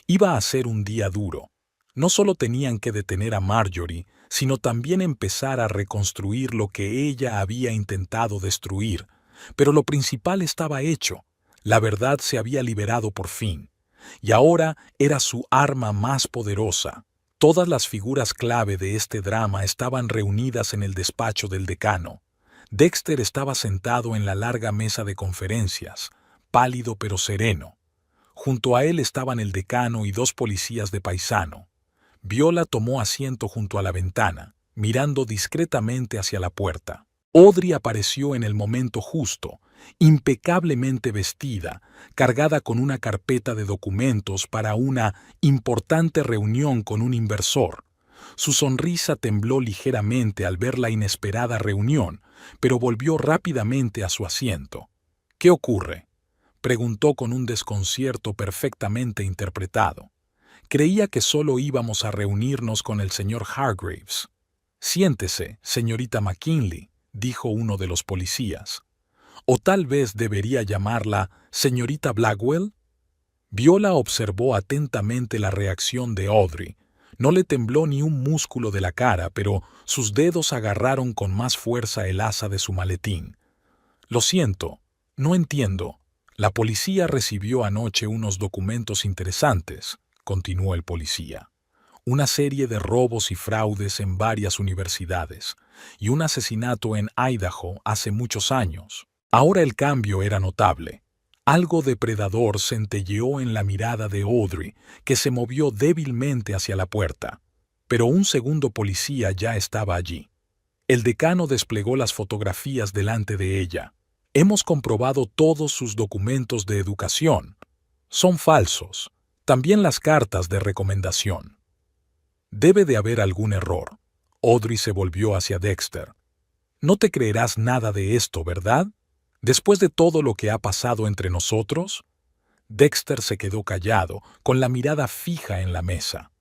Iba a ser un día duro. No solo tenían que detener a Marjorie, sino también empezar a reconstruir lo que ella había intentado destruir. Pero lo principal estaba hecho. La verdad se había liberado por fin. Y ahora era su arma más poderosa. Todas las figuras clave de este drama estaban reunidas en el despacho del decano. Dexter estaba sentado en la larga mesa de conferencias, pálido pero sereno. Junto a él estaban el decano y 2 policías de paisano. Viola tomó asiento junto a la ventana, mirando discretamente hacia la puerta. Audrey apareció en el momento justo, impecablemente vestida, cargada con una carpeta de documentos para una importante reunión con un inversor. Su sonrisa tembló ligeramente al ver la inesperada reunión, pero volvió rápidamente a su asiento. «¿Qué ocurre?», preguntó con un desconcierto perfectamente interpretado. Creía que solo íbamos a reunirnos con el señor Hargreaves. «Siéntese, señorita McKinley», dijo uno de los policías. «O tal vez debería llamarla señorita Blackwell». Viola observó atentamente la reacción de Audrey. No le tembló ni un músculo de la cara, pero sus dedos agarraron con más fuerza el asa de su maletín. «Lo siento, no entiendo. La policía recibió anoche unos documentos interesantes», continuó el policía. «Una serie de robos y fraudes en varias universidades, y un asesinato en Idaho hace muchos años. Ahora el cambio era notable. Algo depredador centelleó en la mirada de Audrey, que se movió débilmente hacia la puerta. Pero un segundo policía ya estaba allí. El decano desplegó las fotografías delante de ella. «Hemos comprobado todos sus documentos de educación. Son falsos. También las cartas de recomendación». «Debe de haber algún error». Audrey se volvió hacia Dexter. «No te creerás nada de esto, ¿verdad? Después de todo lo que ha pasado entre nosotros». Dexter se quedó callado, con la mirada fija en la mesa.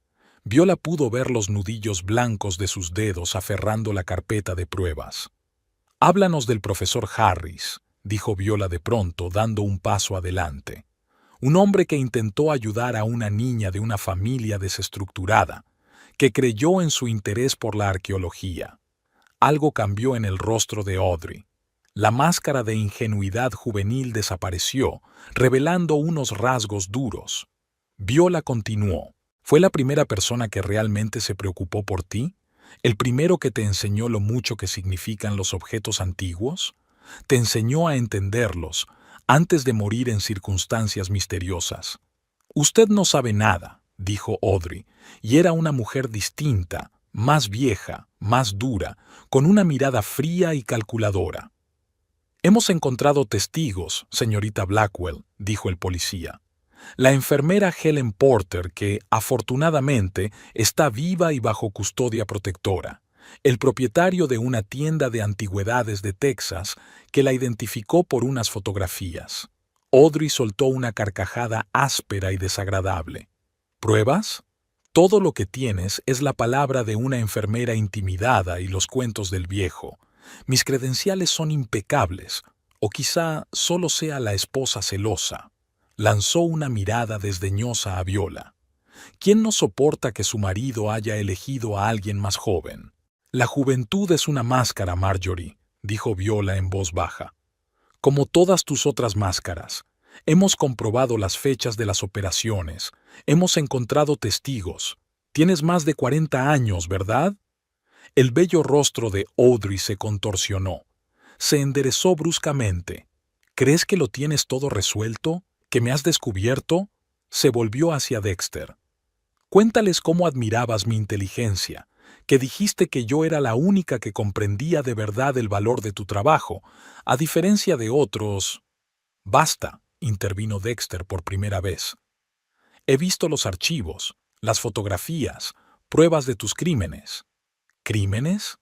Viola pudo ver los nudillos blancos de sus dedos aferrando la carpeta de pruebas. «Háblanos del profesor Harris», dijo Viola de pronto, dando un paso adelante. «Un hombre que intentó ayudar a una niña de una familia desestructurada, que creyó en su interés por la arqueología». Algo cambió en el rostro de Audrey. La máscara de ingenuidad juvenil desapareció, revelando unos rasgos duros. Viola continuó. «¿Fue la primera persona que realmente se preocupó por ti? ¿El primero que te enseñó lo mucho que significan los objetos antiguos? Te enseñó a entenderlos antes de morir en circunstancias misteriosas». «Usted no sabe nada», dijo Audrey, y era una mujer distinta, más vieja, más dura, con una mirada fría y calculadora. «Hemos encontrado testigos, señorita Blackwell», dijo el policía. «La enfermera Helen Porter, que, afortunadamente, está viva y bajo custodia protectora. El propietario de una tienda de antigüedades de Texas, que la identificó por unas fotografías». Audrey soltó una carcajada áspera y desagradable. «¿Pruebas? Todo lo que tienes es la palabra de una enfermera intimidada y los cuentos del viejo. Mis credenciales son impecables, o quizá solo sea la esposa celosa». Lanzó una mirada desdeñosa a Viola. ¿Quién no soporta que su marido haya elegido a alguien más joven? «La juventud es una máscara, Marjorie», dijo Viola en voz baja. «Como todas tus otras máscaras. Hemos comprobado las fechas de las operaciones. Hemos encontrado testigos. Tienes más de 40 años, ¿verdad?» El bello rostro de Audrey se contorsionó. Se enderezó bruscamente. «¿Crees que lo tienes todo resuelto? ¿Que me has descubierto?». Se volvió hacia Dexter. «Cuéntales cómo admirabas mi inteligencia, que dijiste que yo era la única que comprendía de verdad el valor de tu trabajo, a diferencia de otros». «Basta», intervino Dexter por primera vez. «He visto los archivos, las fotografías, pruebas de tus crímenes». «¿Crímenes?».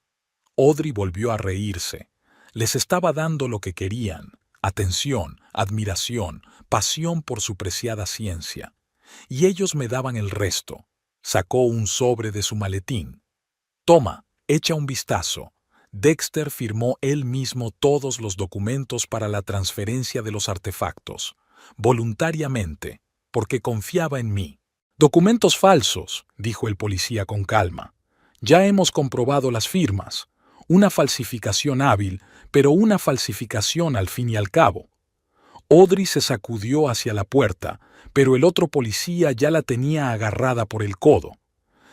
Audrey volvió a reírse. Les estaba dando lo que querían: atención, admiración, pasión por su preciada ciencia. Y ellos me daban el resto. Sacó un sobre de su maletín. «Toma, echa un vistazo». Dexter firmó él mismo todos los documentos para la transferencia de los artefactos, voluntariamente, porque confiaba en mí. «Documentos falsos», dijo el policía con calma. «Ya hemos comprobado las firmas. Una falsificación hábil, pero una falsificación al fin y al cabo». Audrey se sacudió hacia la puerta, pero el otro policía ya la tenía agarrada por el codo.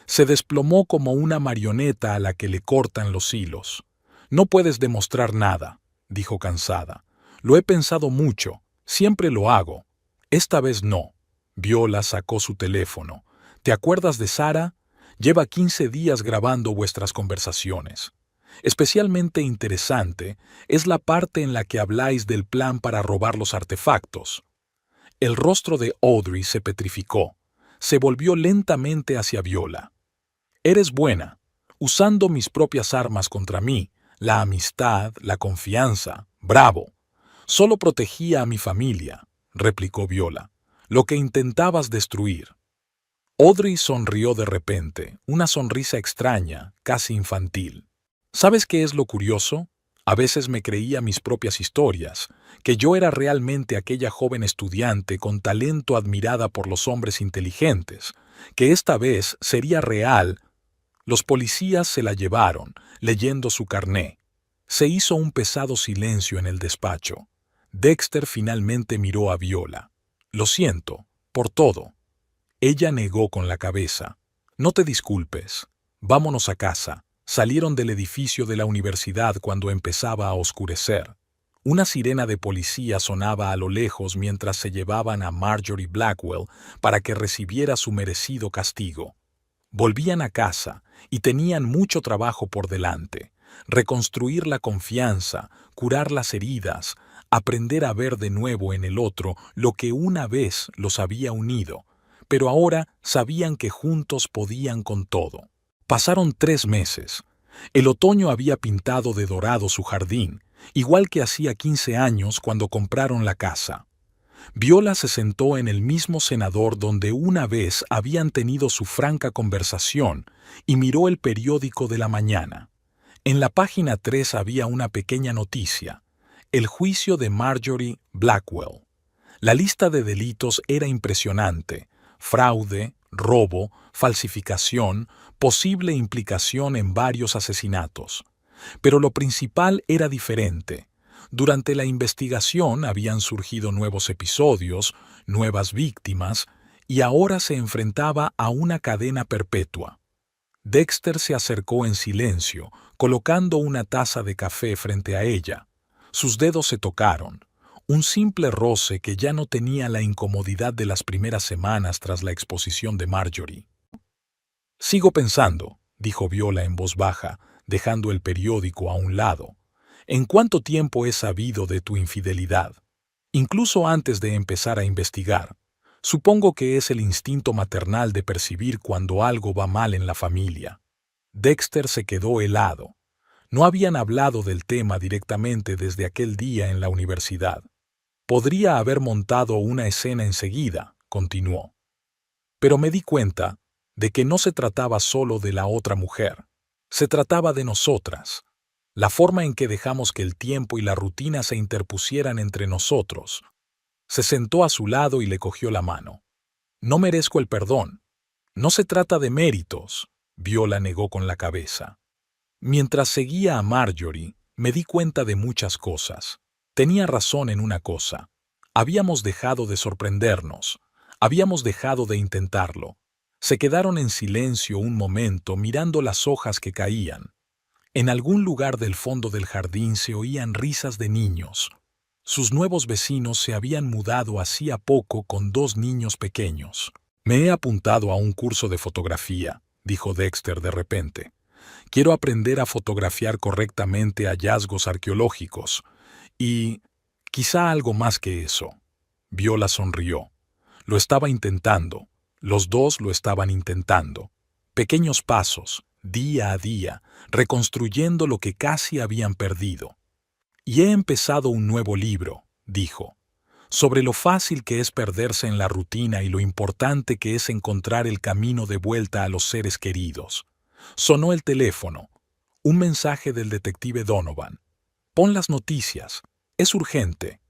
Se desplomó como una marioneta a la que le cortan los hilos. «No puedes demostrar nada», dijo cansada. «Lo he pensado mucho, siempre lo hago. Esta vez no». Viola sacó su teléfono. «¿Te acuerdas de Sara? Lleva 15 días grabando vuestras conversaciones. Especialmente interesante es la parte en la que habláis del plan para robar los artefactos. El rostro de Audrey se petrificó. Se volvió lentamente hacia Viola. Eres buena, usando mis propias armas contra mí, la amistad, la confianza. Bravo. Solo protegía a mi familia, replicó Viola. Lo que intentabas destruir. Audrey sonrió de repente, una sonrisa extraña, casi infantil. ¿Sabes qué es lo curioso? A veces me creía mis propias historias, que yo era realmente aquella joven estudiante con talento admirada por los hombres inteligentes, que esta vez sería real. Los policías se la llevaron, leyendo su carné. Se hizo un pesado silencio en el despacho. Dexter finalmente miró a Viola. Lo siento, por todo. Ella negó con la cabeza. No te disculpes. Vámonos a casa. Salieron del edificio de la universidad cuando empezaba a oscurecer. Una sirena de policía sonaba a lo lejos mientras se llevaban a Marjorie Blackwell para que recibiera su merecido castigo. Volvían a casa y tenían mucho trabajo por delante. Reconstruir la confianza, curar las heridas, aprender a ver de nuevo en el otro lo que una vez los había unido, pero ahora sabían que juntos podían con todo. Pasaron 3 meses. El otoño había pintado de dorado su jardín, igual que hacía 15 años cuando compraron la casa. Viola se sentó en el mismo cenador donde una vez habían tenido su franca conversación y miró el periódico de la mañana. En la página 3 había una pequeña noticia: el juicio de Marjorie Blackwell. La lista de delitos era impresionante: fraude, robo, falsificación, posible implicación en varios asesinatos. Pero lo principal era diferente. Durante la investigación habían surgido nuevos episodios, nuevas víctimas, y ahora se enfrentaba a una cadena perpetua. Dexter se acercó en silencio, colocando una taza de café frente a ella. Sus dedos se tocaron. Un simple roce que ya no tenía la incomodidad de las primeras semanas tras la exposición de Marjorie. Sigo pensando, dijo Viola en voz baja, dejando el periódico a un lado. ¿En cuánto tiempo he sabido de tu infidelidad? Incluso antes de empezar a investigar. Supongo que es el instinto maternal de percibir cuando algo va mal en la familia. Dexter se quedó helado. No habían hablado del tema directamente desde aquel día en la universidad. Podría haber montado una escena enseguida, continuó. Pero me di cuenta de que no se trataba solo de la otra mujer. Se trataba de nosotras. La forma en que dejamos que el tiempo y la rutina se interpusieran entre nosotros. Se sentó a su lado y le cogió la mano. No merezco el perdón. No se trata de méritos, Viola negó con la cabeza. Mientras seguía a Marjorie, me di cuenta de muchas cosas. Tenía razón en una cosa. Habíamos dejado de sorprendernos. Habíamos dejado de intentarlo. Se quedaron en silencio un momento mirando las hojas que caían. En algún lugar del fondo del jardín se oían risas de niños. Sus nuevos vecinos se habían mudado hacía poco con 2 niños pequeños. Me he apuntado a un curso de fotografía, dijo Dexter de repente. Quiero aprender a fotografiar correctamente hallazgos arqueológicos. Y quizá algo más que eso. Viola sonrió. Lo estaba intentando. Los dos lo estaban intentando. Pequeños pasos, día a día, reconstruyendo lo que casi habían perdido. Y he empezado un nuevo libro, dijo, sobre lo fácil que es perderse en la rutina y lo importante que es encontrar el camino de vuelta a los seres queridos. Sonó el teléfono. Un mensaje del detective Donovan. Pon las noticias. Es urgente.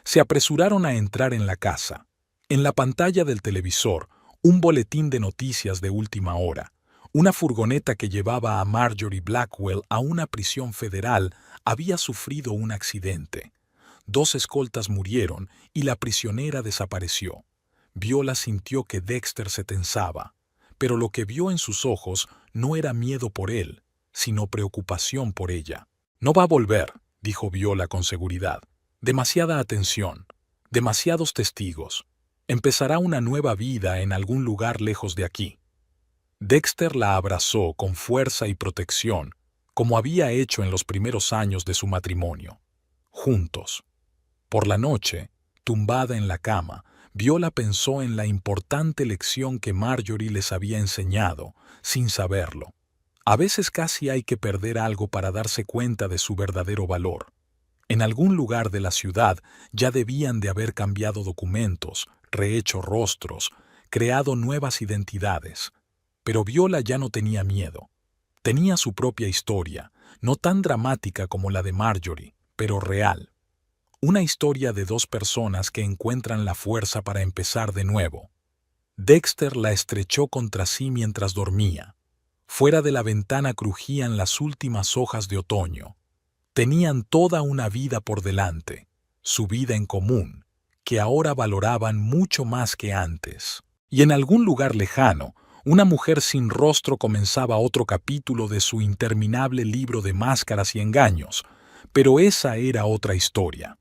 Se apresuraron a entrar en la casa. En la pantalla del televisor, un boletín de noticias de última hora. Una furgoneta que llevaba a Marjorie Blackwell a una prisión federal había sufrido un accidente. 2 escoltas murieron y la prisionera desapareció. Viola sintió que Dexter se tensaba, pero lo que vio en sus ojos no era miedo por él, sino preocupación por ella. No va a volver, dijo Viola con seguridad. Demasiada atención, demasiados testigos. Empezará una nueva vida en algún lugar lejos de aquí. Dexter la abrazó con fuerza y protección, como había hecho en los primeros años de su matrimonio. Juntos. Por la noche, tumbada en la cama, Viola pensó en la importante lección que Marjorie les había enseñado, sin saberlo. A veces casi hay que perder algo para darse cuenta de su verdadero valor. En algún lugar de la ciudad ya debían de haber cambiado documentos, rehecho rostros, creado nuevas identidades. Pero Viola ya no tenía miedo. Tenía su propia historia, no tan dramática como la de Marjorie, pero real. Una historia de dos personas que encuentran la fuerza para empezar de nuevo. Dexter la estrechó contra sí mientras dormía. Fuera de la ventana crujían las últimas hojas de otoño. Tenían toda una vida por delante, su vida en común, que ahora valoraban mucho más que antes. Y en algún lugar lejano, una mujer sin rostro comenzaba otro capítulo de su interminable libro de máscaras y engaños, pero esa era otra historia.